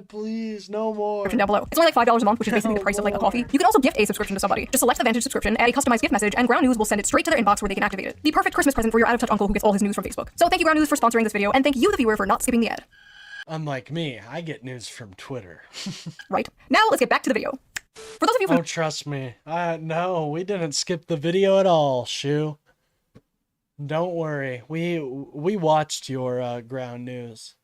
Please, no more. Down below. It's only like $5 a month, which is basically the price of like a coffee. You can also gift a subscription to somebody. Just select the Vantage subscription, add a customized gift message, and Ground News will send it straight to their inbox where they can activate it. The perfect Christmas present for your out-of-touch uncle who gets all his news from Facebook. So thank you, Ground News, for sponsoring this video, and thank you, the viewer, for not skipping the ad. Unlike me, I get news from Twitter. Right. Now let's get back to the video. For those of you who... Oh, trust me. No, we didn't skip the video at all, Shu. Don't worry. We watched your Ground News.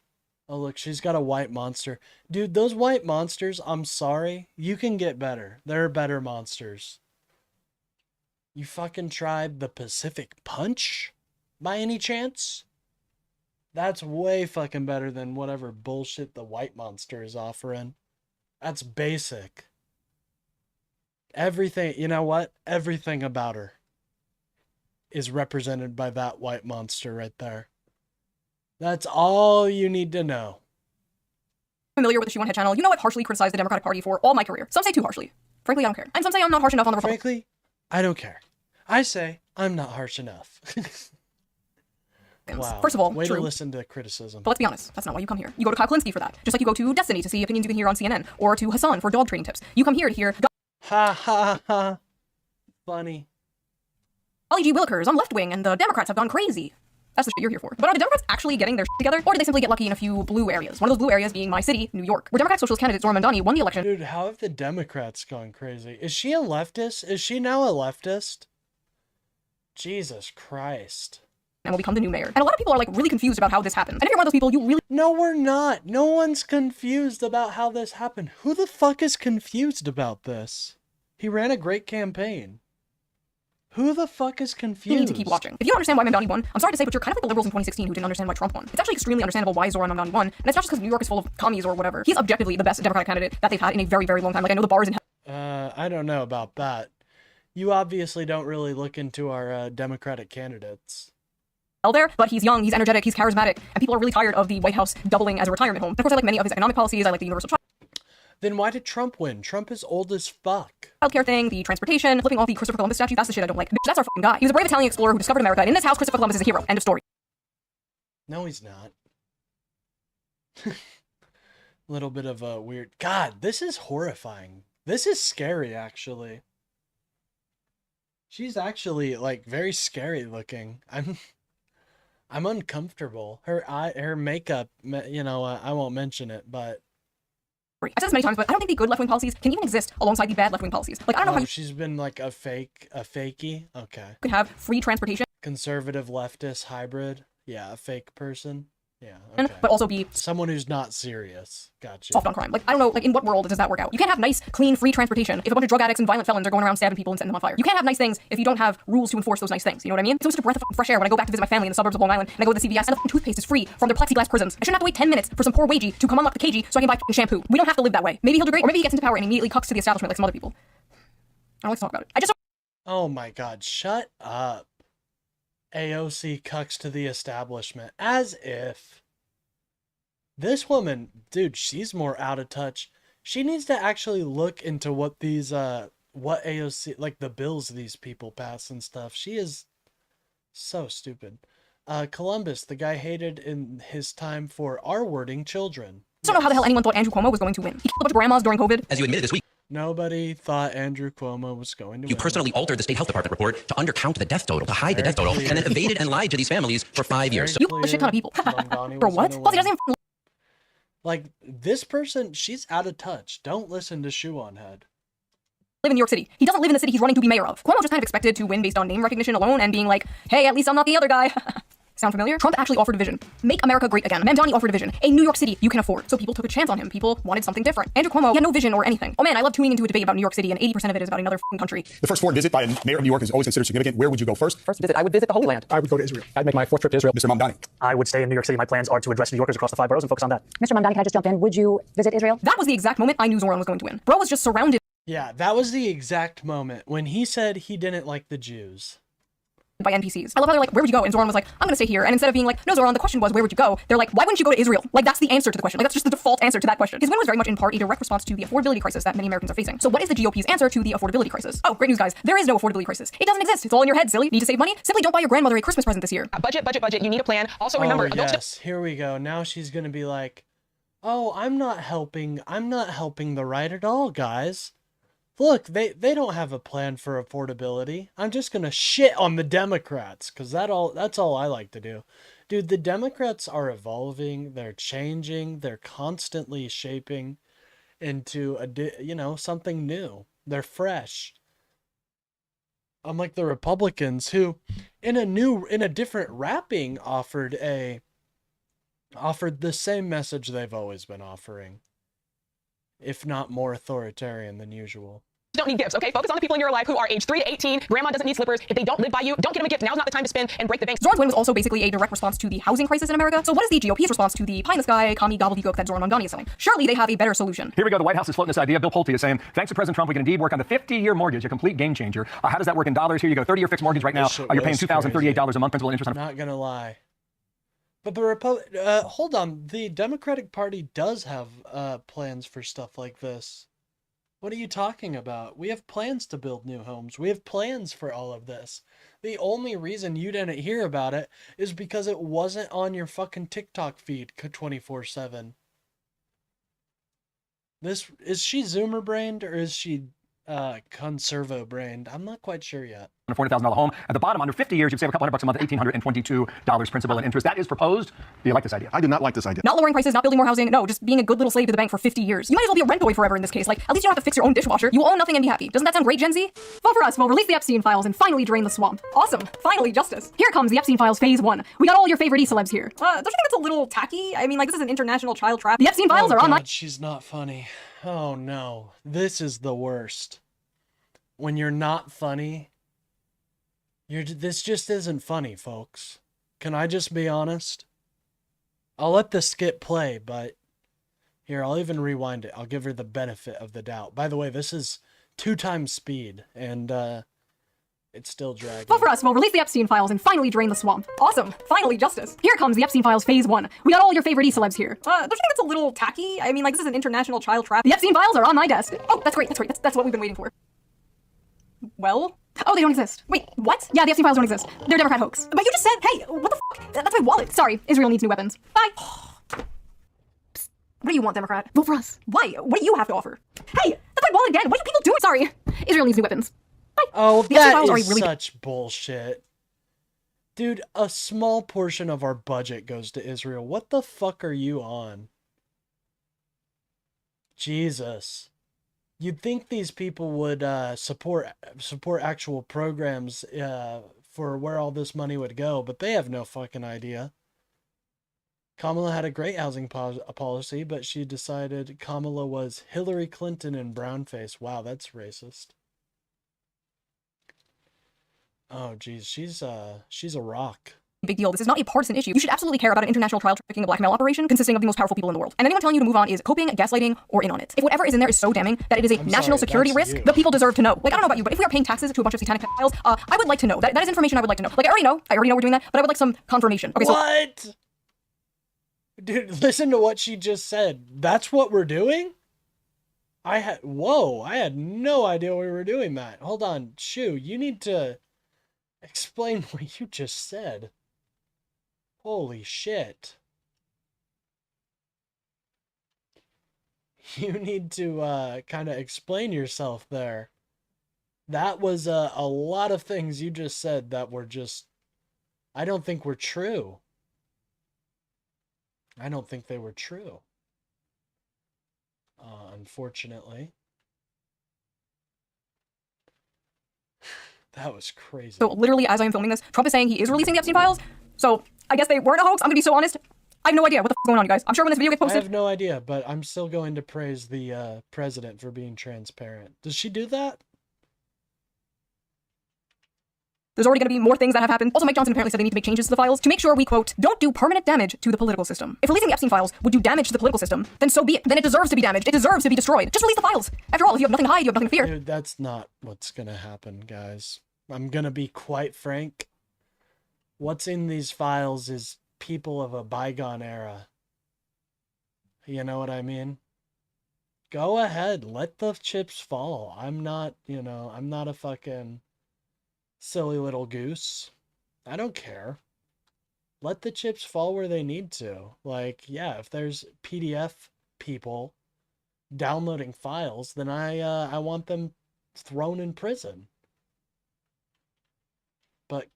Oh, look, she's got a white monster. Dude, those white monsters, I'm sorry. You can get better. There are better monsters. You fucking tried the Pacific Punch? By any chance? That's way fucking better than whatever bullshit the white monster is offering. That's basic. Everything, you know what? Everything about her is represented by that white monster right there. That's all you need to know. Familiar with the SHOEONHEAD channel, you know I've harshly criticized the Democratic Party for all my career. Some say too harshly. Frankly, I don't care. And some say I'm not harsh enough on the Republican. Frankly, I don't care. I say I'm not harsh enough. Wow. First of all, way true. to listen to criticism. But let's be honest, that's not why you come here. You go to Kyle Kalinske for that. Just like you go to Destiny to see opinions you can hear on CNN, or to Hassan for dog training tips. You come here to hear Ha ha ha. Funny. Golly gee willikers, I'm left-wing, and the Democrats have gone crazy. That's the shit you're here for. But are the Democrats actually getting their shit together? Or did they simply get lucky in a few blue areas? One of those blue areas being my city, New York, where Democratic Socialist candidate Zohran Mamdani won the election. Dude, how have the Democrats gone crazy? Is she a leftist? Is she now a leftist? Jesus Christ. And will become the new mayor. And a lot of people are like really confused about how this happened. And if you're one of those people, you really... No, we're not. No one's confused about how this happened. Who the fuck is confused about this? He ran a great campaign. Who the fuck is confused? You need to keep watching. If you don't understand why Mamdani won, I'm sorry to say, but you're kind of like the liberals in 2016 who didn't understand why Trump won. It's actually extremely understandable why Zohran Mamdani won, and it's not just because New York is full of commies or whatever. He's objectively the best Democratic candidate that they've had in a very, very long time. Like, I know the bar is in hell. I don't know about that. You obviously don't really look into our Democratic candidates. there, but he's young, he's energetic, he's charismatic, and people are really tired of the White House doubling as a retirement home. And of course, I like many of his economic policies. I like the universal Then why did Trump win? Trump is old as fuck. childcare thing, the transportation, flipping off the Christopher Columbus statue. That's the shit I don't like. Bitch, that's our fucking guy. He was a brave Italian explorer who discovered America, and in this house, Christopher Columbus is a hero. End of story. No, he's not. Little bit of a weird... God, this is horrifying. This is scary, actually. She's actually, like, very scary looking. I'm uncomfortable. Her makeup, you know, I won't mention it, but... I've said this many times, but I don't think the good left-wing policies can even exist alongside the bad left-wing policies. Like, I don't know how you she's been, like, a fakey? Okay. could have free transportation, Conservative leftist hybrid? Yeah, a fake person? Yeah, okay. but also be Someone who's not serious. Gotcha. soft on crime. Like, I don't know, like, in what world does that work out? You can't have nice, clean, free transportation if a bunch of drug addicts and violent felons are going around stabbing people and setting them on fire. You can't have nice things if you don't have rules to enforce those nice things. You know what I mean? It's always such a breath of fresh air when I go back to visit my family in the suburbs of Long Island and I go to the CVS and the toothpaste is free from their plexiglass prisons. I shouldn't have to wait 10 minutes for some poor wagey to come unlock the KG so I can buy shampoo. We don't have to live that way. Maybe he'll do great, or maybe he gets into power and immediately cucks to the establishment like some other people. I don't like to talk about it. I just Oh my god, shut up. AOC cucks to the establishment. As if. This woman, dude, she's more out of touch. She needs to actually look into what these, what AOC, like the bills these people pass and stuff. She is so stupid. Columbus, the guy hated in his time for R-wording children. don't know how the hell anyone thought Andrew Cuomo was going to win. He killed a bunch of grandmas during COVID. As you admitted this week, Nobody thought Andrew Cuomo was going to win. you personally altered the state health department report to undercount the death total, to hide the death total, and then evaded and lied to these families for 5 years. So You a shit ton of people. For what? Plus, he doesn't even Like, this person, she's out of touch. Don't listen to SHOEONHEAD. live in New York City. He doesn't live in the city he's running to be mayor of. Cuomo just kind of expected to win based on name recognition alone and being like, hey, at least I'm not the other guy. Sound familiar? Trump actually offered a vision. Make America great again. Mamdani offered a vision. A New York City you can afford. So people took a chance on him. People wanted something different. Andrew Cuomo, he had no vision or anything. Oh man, I love tuning into a debate about New York City and 80% of it is about another f***ing country. The first foreign visit by a mayor of New York is always considered significant. Where would you go first? First visit, I would visit the Holy Land. I would go to Israel. I'd make my 4th trip to Israel. Mr. Mamdani. I would stay in New York City. My plans are to address New Yorkers across the 5 boroughs and focus on that. Mr. Mamdani, can I just jump in? Would you visit Israel? That was the exact moment I knew Zoran was going to win. Bro was just surrounded Yeah, that was the exact moment when he said he didn't like the Jews. by NPCs. I love how they're like, where would you go? And Zoran was like, I'm gonna stay here. And instead of being like, no, Zoran, the question was, where would you go? They're like, why wouldn't you go to Israel? Like, that's the answer to the question. Like, that's just the default answer to that question. His win was very much in part a direct response to the affordability crisis that many Americans are facing. So what is the GOP's answer to the affordability crisis? Oh, great news, guys. There is no affordability crisis. It doesn't exist. It's all in your head, silly. Need to save money? Simply don't buy your grandmother a Christmas present this year. Budget. You need a plan. Also, remember, oh, yes, here we go. Now she's gonna be like, oh, I'm not helping the right at all, guys. Look, they don't have a plan for affordability. I'm just gonna shit on the Democrats, because that's all I like to do. Dude, the Democrats are evolving, they're changing, they're constantly shaping into something new. They're fresh. Unlike the Republicans, who in a different wrapping offered the same message they've always been offering, if not more authoritarian than usual. don't need gifts, okay? Focus on the people in your life who are age 3 to 18. Grandma doesn't need slippers. If they don't live by you, don't get them a gift. Now's not the time to spend and break the bank. Zoran's win was also basically a direct response to the housing crisis in America. So what is the GOP's response to the pie-in-the-sky, commie gobbledygook that Zoran Mamdani is selling? Surely they have a better solution. Here we go. The White House is floating this idea. Bill Pulte is saying, thanks to President Trump, we can indeed work on the 50-year mortgage, a complete game changer. How does that work in dollars? Here you go. 30-year fixed mortgage right now. You're paying $2,038 a month, principal and interest on. Not gonna lie. But hold on. The Democratic Party does have plans for stuff like this. What are you talking about? We have plans to build new homes. We have plans for all of this. The only reason you didn't hear about it is because it wasn't on your fucking TikTok feed 24/7. Is she Zoomer brained or is she conservo brained? I'm not quite sure yet. A $40,000 home. At the bottom, under 50 years, you'd save a couple $100 a month, $1,822 principal and interest. That is proposed. Do you like this idea? I do not like this idea. Not lowering prices, not building more housing. No, just being a good little slave to the bank for 50 years. You might as well be a rent boy forever in this case. Like, at least you don't have to fix your own dishwasher. You own nothing and be happy. Doesn't that sound great, Gen Z? Vote for us. We'll release the Epstein files and finally drain the swamp. Awesome. Finally, justice. Here comes the Epstein files phase 1. We got all your favorite E-celebs here. Don't you think that's a little tacky? I mean, like, this is an international child trap. The Epstein files are on my... She's not funny. Oh no. This is the worst. When you're not funny, this just isn't funny, folks. Can I just be honest? I'll let the skit play, but here, I'll even rewind it. I'll give her the benefit of the doubt. By the way, this is 2 times speed, and It's still dragging. Vote for us. We'll release the Epstein files and finally drain the swamp. Awesome. Finally, justice. Here comes the Epstein files phase 1. We got all your favorite E-celebs here. Don't you think that's a little tacky? I mean, like, this is an international child trap. The Epstein files are on my desk. Oh, that's great. That's great. That's what we've been waiting for. Well? Oh, they don't exist. Wait, what? Yeah, the Epstein files don't exist. They're a Democrat hoax. But you just said, hey, what the fuck? That's my wallet. Sorry, Israel needs new weapons. Bye. Psst. What do you want, Democrat? Vote for us. Why? What do you have to offer? Hey, that's my wallet again. What are people doing? Sorry. Israel needs new weapons. Bye. Oh, The Epstein that files are is really such bullshit. Dude, a small portion of our budget goes to Israel. What the fuck are you on? Jesus. You'd think these people would support actual programs for where all this money would go, but they have no fucking idea. Kamala had a great housing policy, but she decided Kamala was Hillary Clinton in brownface. Wow, that's racist. Oh, geez, she's a rock. Big deal. This is not a partisan issue. You should absolutely care about an international trial trafficking blackmail operation consisting of the most powerful people in the world. And anyone telling you to move on is coping, gaslighting, or in on it. If whatever is in there is so damning that it is a national security risk, the people deserve to know. Like, I don't know about you, but if we are paying taxes to a bunch of satanic pedophiles, I would like to know. That is information I would like to know. Like, I already know we're doing that, but I would like some confirmation. Okay, What? Dude, listen to what she just said. That's what we're doing? Whoa, I had no idea we were doing that. Hold on, Shoo, you need to explain what you just said. Holy shit. You need to kind of explain yourself there. That was a lot of things you just said that were just, I don't think were true. I don't think they were true. Unfortunately. That was crazy. So literally, as I am filming this, Trump is saying he is releasing the Epstein files. So I guess they weren't a hoax. I'm gonna be so honest. I have no idea what the f is going on, you guys. I'm sure when this video gets I posted. have no idea, but I'm still going to praise the president for being transparent. Does she do that? There's already going to be more things that have happened. Also, Mike Johnson apparently said they need to make changes to the files to make sure we, quote, don't do permanent damage to the political system. If releasing the Epstein files would do damage to the political system, then so be it. Then it deserves to be damaged. It deserves to be destroyed. Just release the files. After all, if you have nothing to hide, you have nothing to fear. Dude, that's not what's going to happen, guys. I'm going to be quite frank. What's in these files is people of a bygone era. You know what I mean? Go ahead. Let the chips fall. I'm not, I'm not a fucking silly little goose. I don't care. Let the chips fall where they need to. Like, yeah, if there's PDF people downloading files, then I want them thrown in prison. But,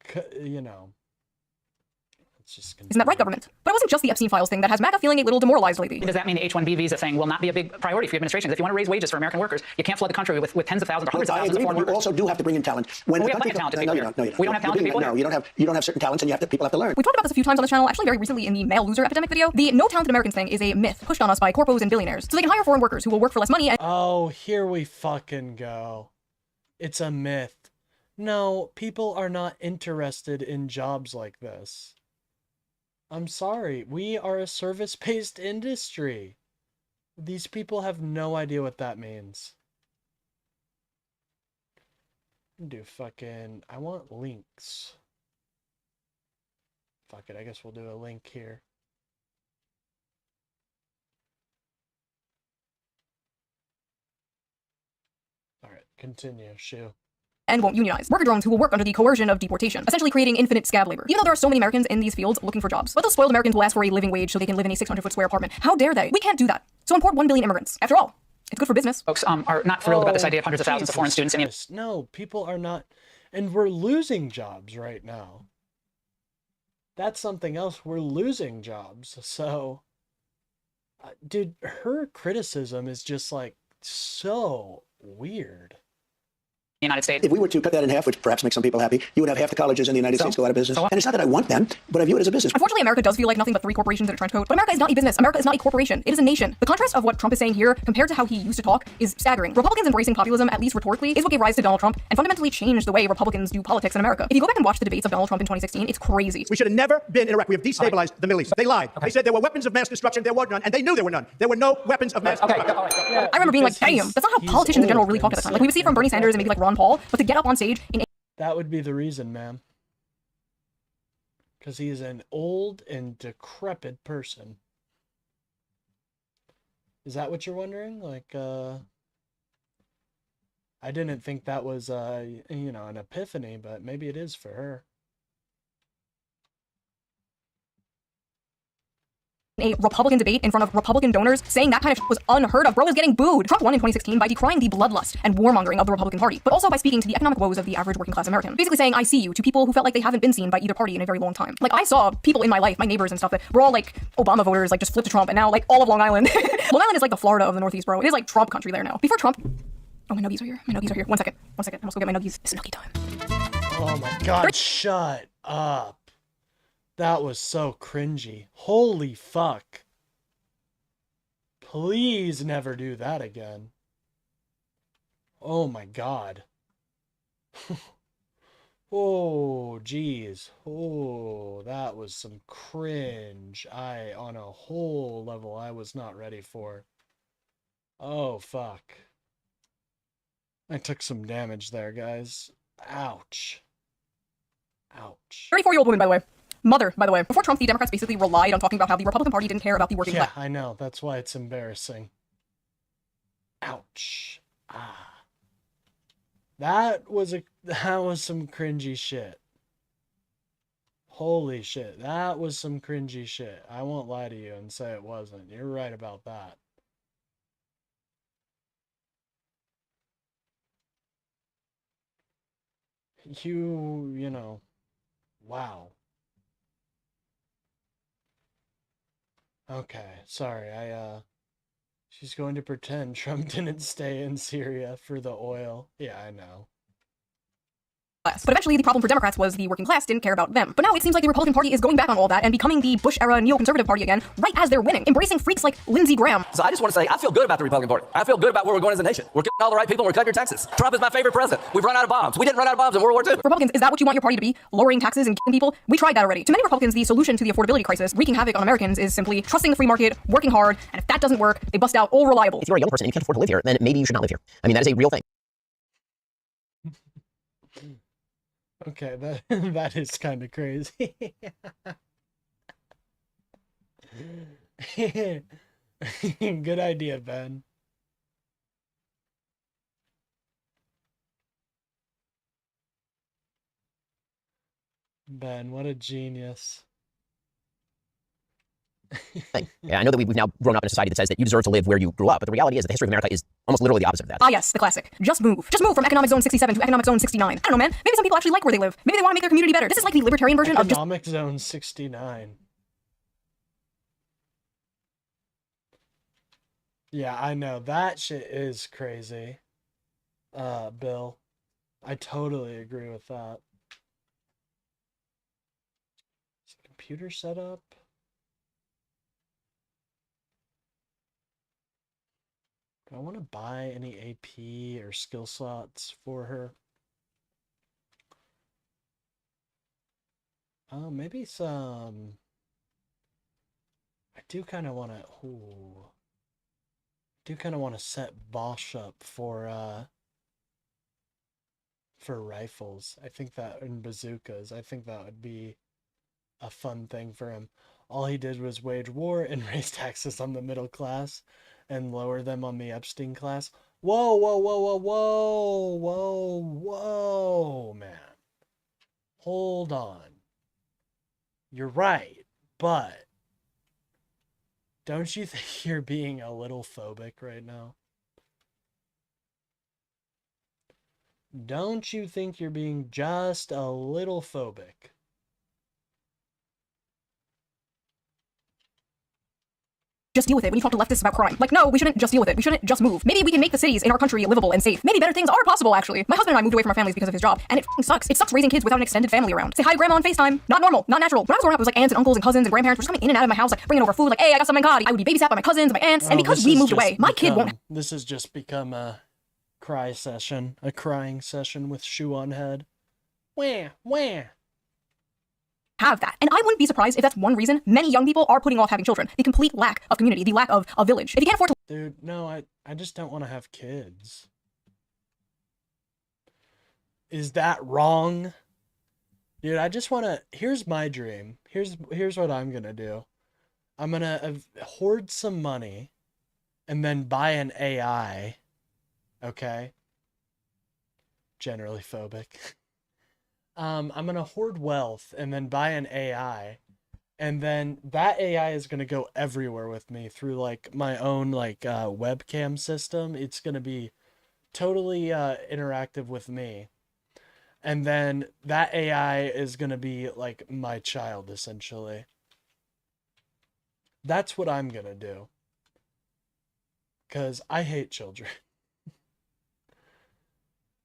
it's just Isn't that right, government? But it wasn't just the Epstein files thing that has MAGA feeling a little demoralized lately. Does that mean the H-1B visa thing will not be a big priority for your administration? If you want to raise wages for American workers, you can't flood the country with tens of thousands or hundreds of thousands of foreign workers. You also do have to bring in talent. When we have plenty of talented people here. We don't have talented people here. No, you don't have certain talents, and people have to learn. We talked about this a few times on the channel, actually very recently in the male loser epidemic video. The no talented Americans thing is a myth pushed on us by corpos and billionaires, so they can hire foreign workers who will work for less money and— Oh, here we fucking go. It's a myth. No, people are not interested in jobs like this. I'm sorry. We are a service-based industry. These people have no idea what that means. I want links. Fuck it, I guess we'll do a link here. Alright, continue, Shoo. And won't unionize. Worker drones who will work under the coercion of deportation, essentially creating infinite scab labor. Even though there are so many Americans in these fields looking for jobs. But those spoiled Americans will ask for a living wage so they can live in a 600-foot square apartment. How dare they? We can't do that. So import 1 billion immigrants. After all, it's good for business. Folks are not thrilled about this idea of hundreds of thousands of foreign students in the— No, people are not. And we're losing jobs right now. That's something else. We're losing jobs. So, dude, her criticism is just like so weird. United States. If we were to cut that in half, which perhaps makes some people happy, you would have half the colleges in the United States go out of business. And it's not that I want them, but I view it as a business. Unfortunately, America does feel like nothing but 3 corporations in a trench coat. But America is not a business. America is not a corporation. It is a nation. The contrast of what Trump is saying here compared to how he used to talk is staggering. Republicans embracing populism, at least rhetorically, is what gave rise to Donald Trump and fundamentally changed the way Republicans do politics in America. If you go back and watch the debates of Donald Trump in 2016, it's crazy. We should have never been in Iraq. We have destabilized the Middle East. They lied. They said there were weapons of mass destruction. There were none. And they knew there were none. There were no weapons of mass destruction. I remember being like, damn, that's not how politicians in general really talk at the time. Like, we would see it from Bernie Sanders and maybe like Ron Paul, but to get up on stage in That would be the reason, ma'am. Because he is an old and decrepit person. Is that what you're wondering? Like, I didn't think that was, you know, an epiphany, but maybe it is for her. A Republican debate in front of Republican donors saying that kind of shit was unheard of. Bro was getting booed. Trump won in 2016 by decrying the bloodlust and warmongering of the Republican Party, but also by speaking to the economic woes of the average working class American. Basically saying, I see you, to people who felt like they haven't been seen by either party in a very long time. Like, I saw people in my life, my neighbors and stuff, that were all like Obama voters, like just flipped to Trump, and now like all of Long Island. Long Island is like the Florida of the Northeast, bro. It is like Trump country there now. Before Trump... Oh, my nuggies are here. My nuggies are here. One second. I must go get my nuggies. It's nuggie time. Oh my god, shut up. That was so cringy. Holy fuck. Please never do that again. Oh my god. Oh, geez. Oh, that was some cringe. On a whole level, I was not ready for. Oh, fuck. I took some damage there, guys. Ouch. Ouch. 34-year-old woman, by the way. Mother, by the way. Before Trump, the Democrats basically relied on talking about how the Republican Party didn't care about the working class. Yeah, I know. That's why it's embarrassing. Ouch. Ah. That was some cringy shit. Holy shit. That was some cringy shit. I won't lie to you and say it wasn't. You're right about that. You know, wow. Okay, sorry, she's going to pretend Trump didn't stay in Syria for the oil. Yeah, I know. But eventually, the problem for Democrats was the working class didn't care about them. But now it seems like the Republican Party is going back on all that and becoming the Bush-era neoconservative party again, right as they're winning, embracing freaks like Lindsey Graham. So I just want to say, I feel good about the Republican Party. I feel good about where we're going as a nation. We're getting all the right people, and we're cutting your taxes. Trump is my favorite president. We've run out of bombs. We didn't run out of bombs in World War II. Republicans, is that what you want your party to be? Lowering taxes and killing people? We tried that already. To many Republicans, the solution to the affordability crisis, wreaking havoc on Americans, is simply trusting the free market, working hard, and if that doesn't work, they bust out all reliable. If you're a young person and you can't afford to live here, then maybe you should not live here. I mean, that is a real thing. Okay, that is kind of crazy. Good idea, Ben. Ben, what a genius. Yeah, I know that we've now grown up in a society that says that you deserve to live where you grew up, but the reality is that the history of America is almost literally the opposite of that. Ah yes, the classic. Just move. Just move from Economic Zone 67 to Economic Zone 69. I don't know, man. Maybe some people actually like where they live. Maybe they want to make their community better. This is like the libertarian version of just... Economic Zone 69. Yeah, I know. That shit is crazy. Bill. I totally agree with that. Is the computer set up? Do I want to buy any AP or skill slots for her? Maybe some... I do kind of want to... Ooh. I do kind of want to set Bosch up for rifles. I think that, and bazookas. I think that would be a fun thing for him. All he did was wage war and raise taxes on the middle class and lower them on the Epstein class. Whoa, whoa, whoa, whoa, whoa, whoa, whoa, man. Hold on. You're right, but don't you think you're being a little phobic right now? Don't you think you're being just a little phobic? Just deal with it when you talk to leftists about crime. Like, no, we shouldn't just deal with it. We shouldn't just move. Maybe we can make the cities in our country livable and safe. Maybe better things are possible, actually. My husband and I moved away from our families because of his job, and it f***ing sucks. It sucks raising kids without an extended family around. Say hi to grandma on FaceTime. Not normal, not natural. When I was growing up, it was like aunts and uncles and cousins and grandparents were just coming in and out of my house, like bringing over food, like, hey, I got some mancati. I would be babysat by my cousins, my aunts, and because we moved away, my kid won't... This has just become a cry session, a crying session with SHOEONHEAD. Wah, wah. Have that. And I wouldn't be surprised if that's one reason many young people are putting off having children. The complete lack of community, the lack of a village. If you can't afford to... Dude, no, I just don't want to have kids. Is that wrong? Dude, I just want to, here's my dream. Here's what I'm going to do. I'm going to hoard some money and then buy an AI. Okay? Generally phobic. I'm going to hoard wealth and then buy an AI. And then that AI is going to go everywhere with me through like my own like webcam system. It's going to be totally interactive with me. And then that AI is going to be like my child, essentially. That's what I'm going to do. Because I hate children.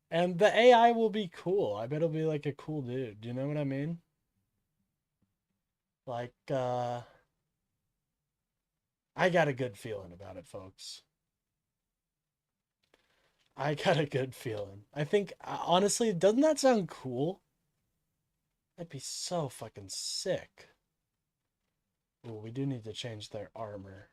And the AI will be cool. I bet it'll be like a cool dude. Do you know what I mean? Like, I got a good feeling about it, folks. I got a good feeling. I think, honestly, doesn't that sound cool? That'd be so fucking sick. Ooh, we do need to change their armor.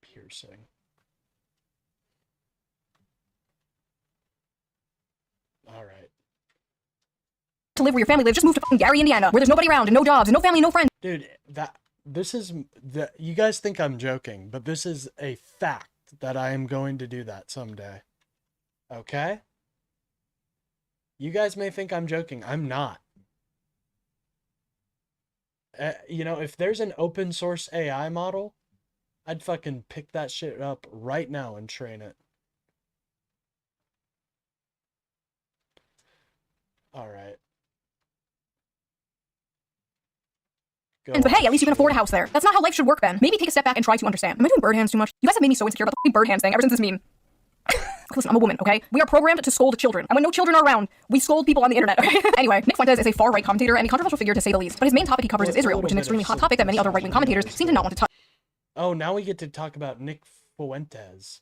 Piercing. All right. To live where your family lives, just move to fucking Gary, Indiana, where there's nobody around and no jobs and no family and no friends. Dude, this is you guys think I'm joking, but this is a fact that I am going to do that someday. Okay? You guys may think I'm joking. I'm not. You know, if there's an open source AI model, I'd fucking pick that shit up right now and train it. All right. But hey, at least you can afford a house there. That's not how life should work, Ben. Maybe take a step back and try to understand. Am I doing bird hands too much? You guys have made me so insecure about the bird hands thing ever since this meme. Listen, I'm a woman, okay? We are programmed to scold children. And when no children are around, we scold people on the internet, okay? Anyway, Nick Fuentes is a far-right commentator and a controversial figure to say the least. But his main topic he covers is Israel, which is an extremely hot topic that many other right-wing commentators seem to not want to touch. Oh, now we get to talk about Nick Fuentes.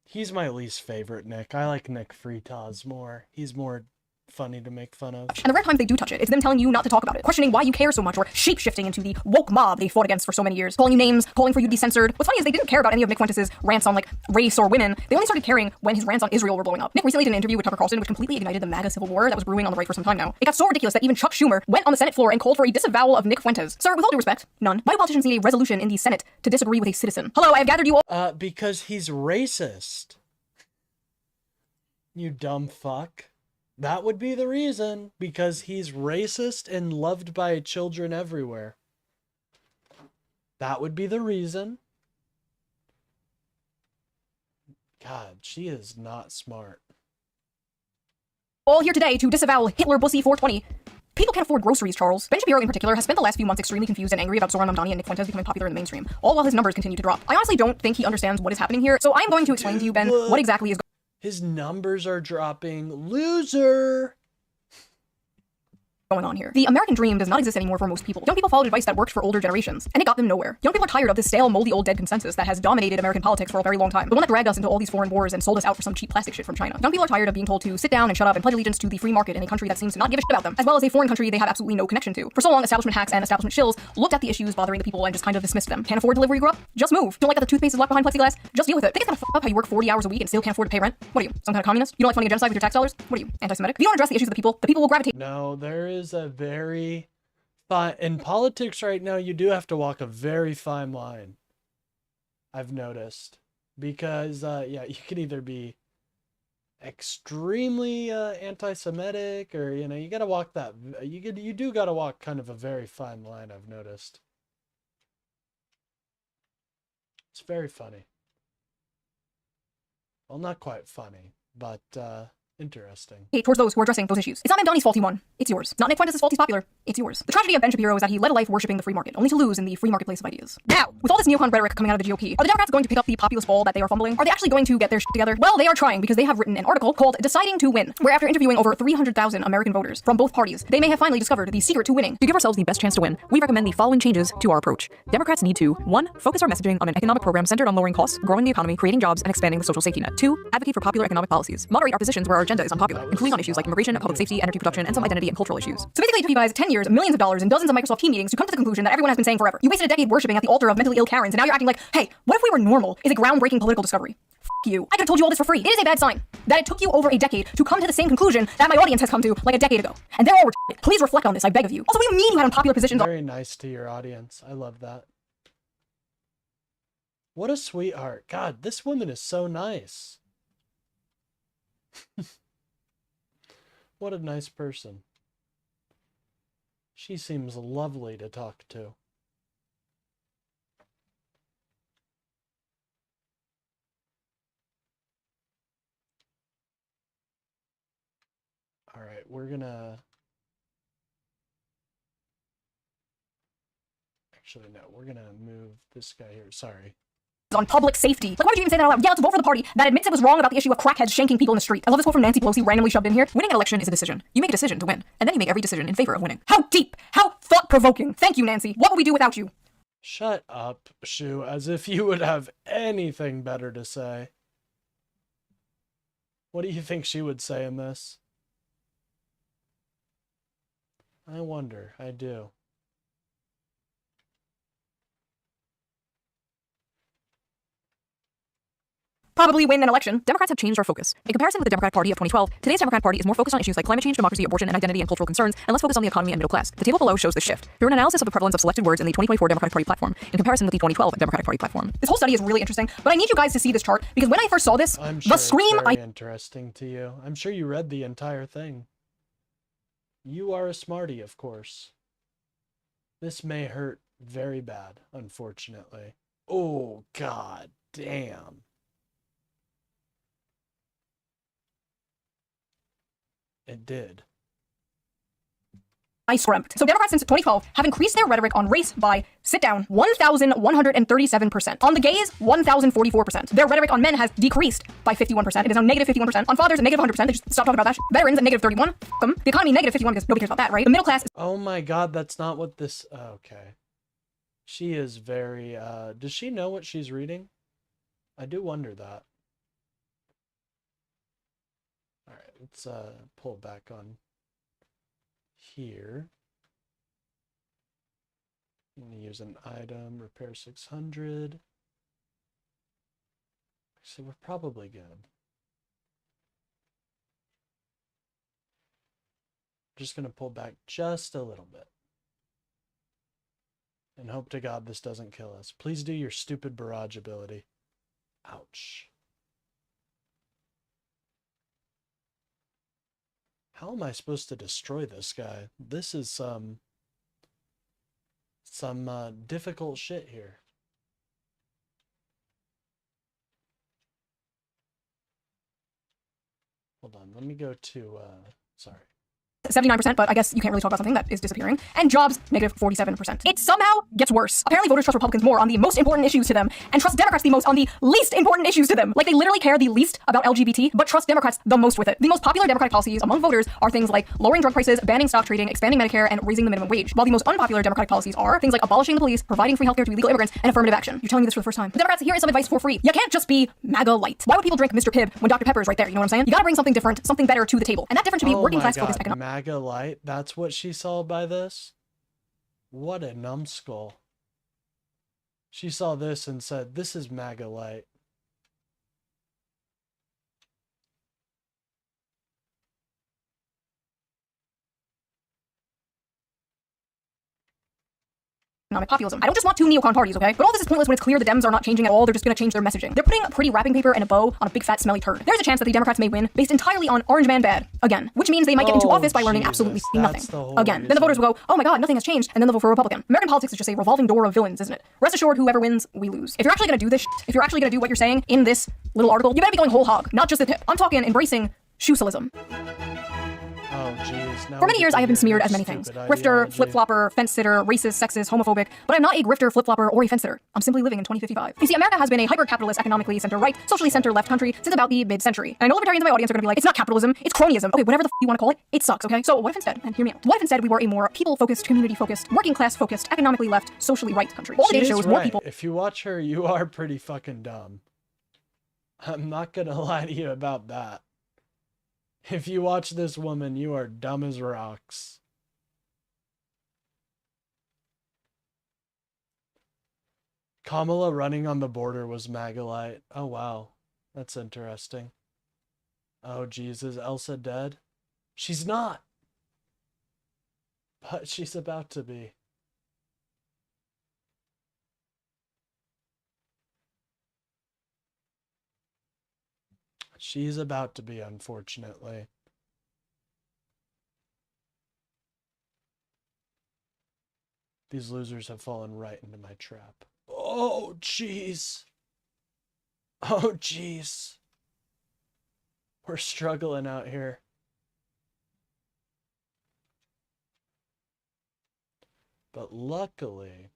He's my least favorite Nick. I like Nick Fritas more. He's more funny to make fun of. And the rare times they do touch it, it's them telling you not to talk about it, questioning why you care so much, or shape-shifting into the woke mob they fought against for so many years, calling you names, calling for you to be censored. What's funny is they didn't care about any of Nick Fuentes' rants on like race or women. They only started caring when his rants on Israel were blowing up. Nick recently did an interview with Tucker Carlson, which completely ignited the MAGA civil war that was brewing on the right for some time now. It got so ridiculous that even Chuck Schumer went on the Senate floor and called for a disavowal of Nick Fuentes. Sir, with all due respect, none. Why do politicians need a resolution in the Senate to disagree with a citizen? Hello, I have gathered you all. Because he's racist. You dumb fuck. That would be the reason, because he's racist and loved by children everywhere. That would be the reason. God, she is not smart. All here today to disavow Hitler Bussy 420. People can't afford groceries, Charles. Ben Shapiro in particular has spent the last few months extremely confused and angry about Zoran Mamdani and Nick Fuentes becoming popular in the mainstream, all while his numbers continue to drop. I honestly don't think he understands what is happening here, so I'm going to explain to you, Ben, what exactly is his numbers are dropping. Loser! going on here. The American dream does not exist anymore for most people. Young people followed advice that worked for older generations, and it got them nowhere. Young people are tired of this stale, moldy, old dead consensus that has dominated American politics for a very long time. The one that dragged us into all these foreign wars and sold us out for some cheap plastic shit from China. Young people are tired of being told to sit down and shut up and pledge allegiance to the free market in a country that seems to not give a shit about them, as well as a foreign country they have absolutely no connection to. For so long, establishment hacks and establishment shills looked at the issues bothering the people and just kind of dismissed them. Can't afford to live where you grew up? Just move. Don't like that the toothpaste is locked behind plexiglass? Just deal with it. Think it's gonna fuck up how you work 40 hours a week and still can't afford to pay rent? What are you, some kind of communist? You don't like funding a genocide with your tax dollars? What are you, anti-Semitic? If you don't address the issues of the people will gravitate. No, there is a very in politics right now, you do have to walk a very fine line. I've noticed, because yeah, you can either be extremely anti-Semitic, or you gotta walk that you do gotta walk kind of a very fine line. I've noticed. It's very funny. Well, not quite funny, but interesting. Towards those who are addressing those issues. It's not Mamdani's fault he won. It's yours. Not Nick Fuentes' fault he's popular. It's yours. The tragedy of Ben Shapiro is that he led a life worshipping the free market, only to lose in the free marketplace of ideas. Now, with all this neocon rhetoric coming out of the GOP, are the Democrats going to pick up the populist ball that they are fumbling? Are they actually going to get their shit together? Well, they are trying, because they have written an article called Deciding to Win, where after interviewing over 300,000 American voters from both parties, they may have finally discovered the secret to winning. To give ourselves the best chance to win, we recommend the following changes to our approach. Democrats need to 1. Focus our messaging on an economic program centered on lowering costs, growing the economy, creating jobs, and expanding the social safety net. 2. Advocate for popular economic policies. Moderate our positions where our agenda is unpopular, including on issues like immigration, public safety, energy production, and some identity and cultural issues. So basically it took you guys 10 years, millions of dollars, and dozens of Microsoft team meetings to come to the conclusion that everyone has been saying forever. You wasted a decade worshiping at the altar of mentally ill Karens, and now you're acting like, hey, what if we were normal is a groundbreaking political discovery. F you. I could have told you all this for free. It is a bad sign that it took you over a decade to come to the same conclusion that my audience has come to like a decade ago. And they're all retarded. Please reflect on this, I beg of you. Also, what do you mean you had unpopular positions? Very nice to your audience. I love that. What a sweetheart. God, this woman is so nice. What a nice person. She seems lovely to talk to. All right, we're gonna... Actually, no, we're gonna move this guy here. Sorry. On public safety. Like, why would you even say that out loud? Yeah, let's vote for the party that admits it was wrong about the issue of crackheads shanking people in the street. I love this quote from Nancy Pelosi, randomly shoved in here. Winning an election is a decision. You make a decision to win, and then you make every decision in favor of winning. How deep! How thought-provoking! Thank you, Nancy. What would we do without you? Shut up, Shu, as if you would have anything better to say. What do you think she would say in this? I wonder. I do. Probably win an election. Democrats have changed our focus. In comparison with the Democratic Party of 2012, today's Democratic Party is more focused on issues like climate change, democracy, abortion, and identity and cultural concerns, and less focused on the economy and middle class. The table below shows this shift. Through an analysis of the prevalence of selected words in the 2024 Democratic Party platform, in comparison with the 2012 Democratic Party platform. This whole study is really interesting, but I need you guys to see this chart, because when I first saw this, I'm sure the scream it's very interesting to you. I'm sure you read the entire thing. You are a smarty, of course. This may hurt very bad, unfortunately. Oh, god damn. It did. I scrimped. So Democrats since 2012 have increased their rhetoric on race by, sit down, 1,137%. On the gays, 1,044%. Their rhetoric on men has decreased by 51%. It is now negative 51%. On fathers, negative 100%. They just stop talking about that shit. Veterans, negative 31. F them. The economy, negative 51 because nobody cares about that, right? The middle class is... Oh my god, that's not what this... Okay. She is very... Does she know what she's reading? I do wonder that. Alright, let's pull back on here. I'm going to use an item, repair 600. So we're probably good. Just going to pull back just a little bit. And hope to God this doesn't kill us. Please do your stupid barrage ability. Ouch. How am I supposed to destroy this guy? This is some difficult shit here. Hold on, let me go to, sorry. 79%, but I guess you can't really talk about something that is disappearing. And jobs, negative 47%. It somehow gets worse. Apparently voters trust Republicans more on the most important issues to them, and trust Democrats the most on the least important issues to them. Like, they literally care the least about LGBT, but trust Democrats the most with it. The most popular Democratic policies among voters are things like lowering drug prices, banning stock trading, expanding Medicare, and raising the minimum wage. While the most unpopular Democratic policies are things like abolishing the police, providing free healthcare to illegal immigrants, and affirmative action. You're telling me this for the first time. But Democrats, here is some advice for free. You can't just be MAGA light. Why would people drink Mr. Pibb when Dr. Pepper is right there? You know what I'm saying? You gotta bring something different, something better to the table. And that different should be working class focused economic. MAGA light? That's what she saw by this? What a numbskull. She saw this and said, this is MAGA light. Economic populism. I don't just want two neocon parties, okay? But all this is pointless when it's clear the Dems are not changing at all. They're just gonna change their messaging. They're putting a pretty wrapping paper and a bow on a big fat smelly turd. There's a chance that the Democrats may win based entirely on Orange Man bad again, which means they might get into office by learning absolutely nothing. Again, then the voters will go, oh my god, nothing has changed, and then they'll vote for a Republican. American politics is just a revolving door of villains, isn't it? Rest assured, whoever wins, we lose. If you're actually gonna do this, if you're actually gonna do what you're saying in this little article, you better be going whole hog, not just the tip. I'm talking embracing shoe-socialism. Oh, jeez. For many years, I have been smeared as many things. Grifter, flip-flopper, fence-sitter, racist, sexist, homophobic, but I'm not a grifter, flip-flopper, or a fence-sitter. I'm simply living in 2055. You see, America has been a hyper-capitalist, economically center-right, socially center-left country since about the mid-century. And I know libertarians in my audience are going to be like, it's not capitalism, it's cronyism. Okay, whatever the you want to call it, it sucks, okay? So what if instead, and hear me out, what if instead we were a more people-focused, community-focused, working-class-focused, economically left, socially right country? All the data shows more people... If you watch her, you are pretty fucking dumb. I'm not gonna lie to you about that. If you watch this woman, you are dumb as rocks. Kamala running on the border was MAGA-lite. Oh, wow. That's interesting. Oh, geez. Is Elsa dead? She's not. But she's about to be. She's about to be, unfortunately. These losers have fallen right into my trap. Oh, jeez. Oh, jeez. We're struggling out here. But luckily,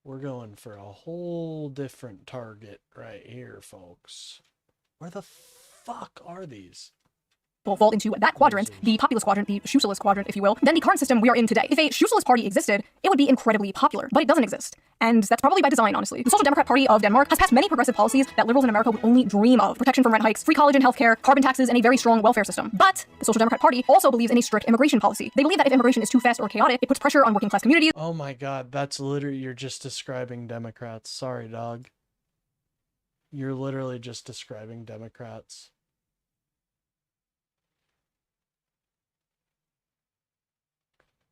we're going for a whole different target right here, folks. Where the fuck are these? Will fall into that quadrant, the populist quadrant, the socialist quadrant, if you will, than the current system we are in today. If a socialist party existed, it would be incredibly popular, but it doesn't exist. And that's probably by design, honestly. The Social Democrat Party of Denmark has passed many progressive policies that liberals in America would only dream of. Protection from rent hikes, free college and healthcare, carbon taxes, and a very strong welfare system. But the Social Democrat Party also believes in a strict immigration policy. They believe that if immigration is too fast or chaotic, it puts pressure on working class communities. Oh my god, that's literally, you're just describing Democrats. Sorry, dog. You're literally just describing Democrats.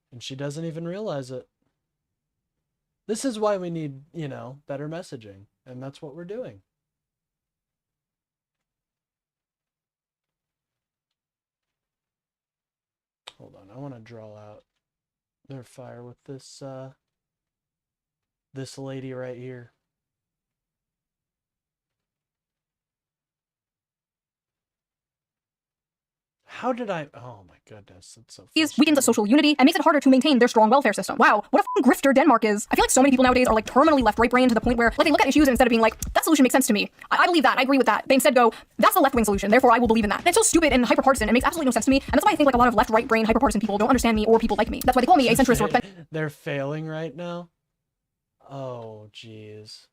And she doesn't even realize it. This is why we need, you know, better messaging. And that's what we're doing. Hold on, I want to draw out their fire with this, this lady right here. How did I? Oh my goodness, that's so Weakens social unity and makes it harder to maintain their strong welfare system. Wow, what a fucking grifter Denmark is. I feel like so many people nowadays are like terminally left-right brain to the point where like they look at issues and instead of being like, that solution makes sense to me, I believe that, I agree with that, they instead go, that's the left-wing solution, therefore I will believe in that. And it's so stupid and hyper-partisan, it makes absolutely no sense to me, and that's why I think like a lot of left-right brain hyper-partisan people don't understand me or people like me. That's why they call me a centrist or They're failing right now? Oh, jeez.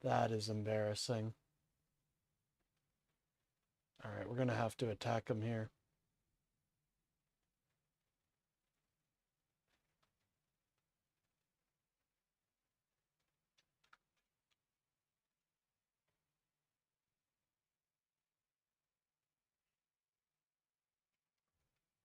That is embarrassing. Alright, we're gonna have to attack them here.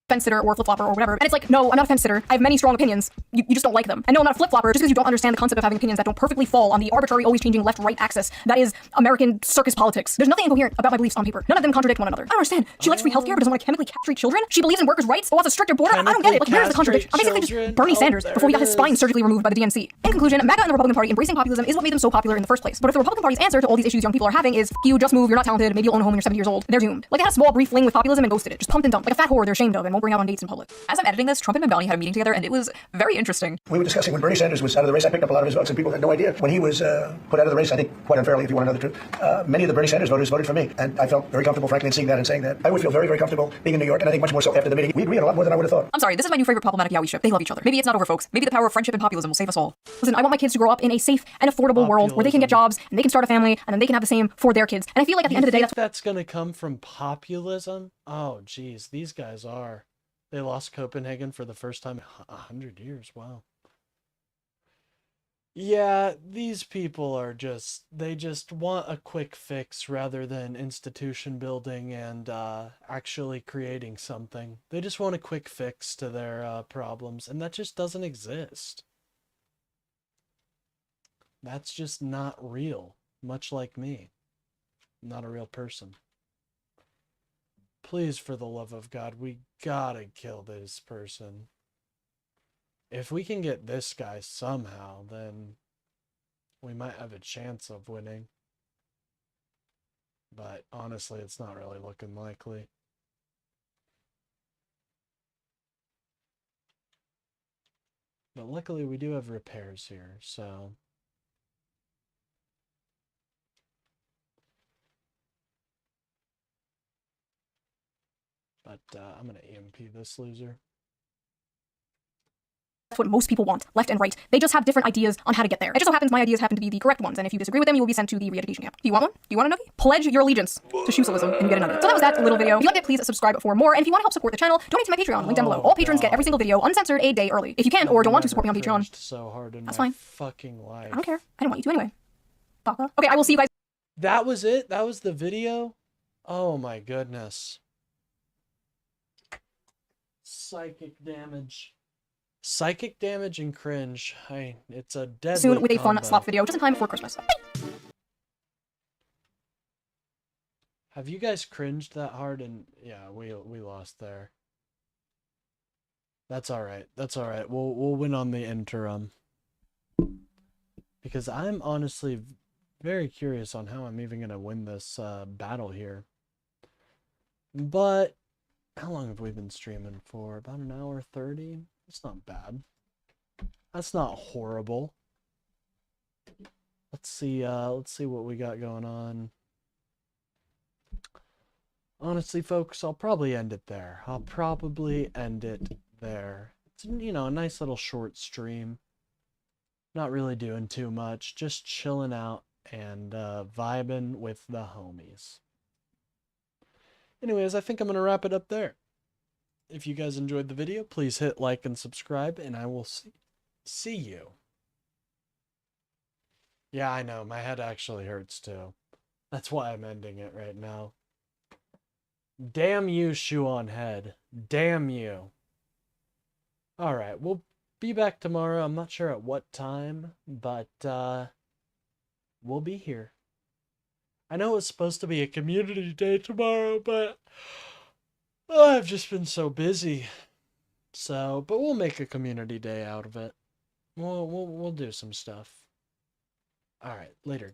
fence sitter or flip-flopper or whatever. And it's like, no, I'm not a fence sitter. I have many strong opinions. You just don't like them. And no, I'm not a flip-flopper just because you don't understand the concept of having opinions that don't perfectly fall on the arbitrary, always changing left-right axis that is American circus politics. There's nothing incoherent about my beliefs on paper. None of them contradict one another. I don't understand. She likes free healthcare but doesn't want to chemically castrate children. She believes in workers' rights but wants a stricter border. I don't get it. Like, where's the contradiction? I'm basically just Bernie Sanders before he got his spine surgically removed by the DNC. In conclusion, MAGA and the Republican Party embracing populism is what made them so popular in the first place. But if the Republican Party's answer to all these issues young people are having is, you just move, you're not talented, maybe you'll own a home when you're 70 years old, they're doomed. Like they had a small brief fling with populism and ghosted it. Just pumped and dumped. Like a fat whore they're ashamed of and won't bring out on dates in public. As I'm editing this, Trump and Melania had a meeting together, and it was very interesting. We were discussing when Bernie Sanders was out of the race. I picked up a lot of his votes, and people had no idea. When he was put out of the race, I think quite unfairly, if you want to know the truth, many of the Bernie Sanders voters voted for me. And I felt very comfortable, frankly, in seeing that and saying that. I would feel very, very comfortable being in New York, and I think much more so after the meeting. We agree on a lot more than I would have thought. I'm sorry, this is my new favorite problematic Yowie ship. They love each other. Maybe it's not over, folks. Maybe the power of friendship and populism will save us all. Listen, I want my kids to grow up in a safe and affordable world where they can get jobs, and they can start a family, and then they can have the same for their kids. And I feel like at the end of the day, that's going to come from populism? Oh, geez, these guys are. They lost Copenhagen for the first time in 100 years. Wow. Yeah, these people are just, they just want a quick fix rather than institution building and actually creating something. They just want a quick fix to their problems, and that just doesn't exist. That's just not real, much like me. I'm not a real person. Please, for the love of God, we gotta kill this person. If we can get this guy somehow, then we might have a chance of winning. But honestly, it's not really looking likely. But luckily, we do have repairs here, so... But I'm going to EMP this loser. what most people want, left and right. They just have different ideas on how to get there. It just so happens my ideas happen to be the correct ones, and if you disagree with them, you will be sent to the re-education camp. Do you want one? Do you want a nugget? Pledge your allegiance to shoe socialism and you get a nugget. So that was that little video. If you liked it, please subscribe for more, and if you want to help support the channel, donate to my Patreon, link down below. All patrons get every single video uncensored a day early. If you can or don't want to support me on Patreon, so hard in that's my fine. Fucking life. I don't care. I didn't want you to anyway. Baka. Okay, I will see you guys. That was it? That was the video? Oh my goodness. Psychic damage. Psychic damage and cringe. It's a deadly Soon with a fun combo. slop video just in time before Christmas. Have you guys cringed that hard? And yeah, we lost there. That's all right. That's all right. We'll win on the interim. Because I'm honestly very curious on how I'm even gonna win this battle here. But how long have we been streaming for? About an hour 30? That's not bad. That's not horrible. Let's see what we got going on. Honestly, folks, I'll probably end it there. I'll probably end it there. It's, you know, a nice little short stream. Not really doing too much. Just chilling out and vibing with the homies. Anyways, I think I'm going to wrap it up there. If you guys enjoyed the video, please hit like and subscribe, and I will see you. Yeah, I know. My head actually hurts, too. That's why I'm ending it right now. Damn you, SHOEONHEAD. Damn you. Alright, we'll be back tomorrow. I'm not sure at what time, but we'll be here. I know it's supposed to be a community day tomorrow, but I've just been so busy. So, but we'll make a community day out of it. We'll do some stuff. All right, later, guys.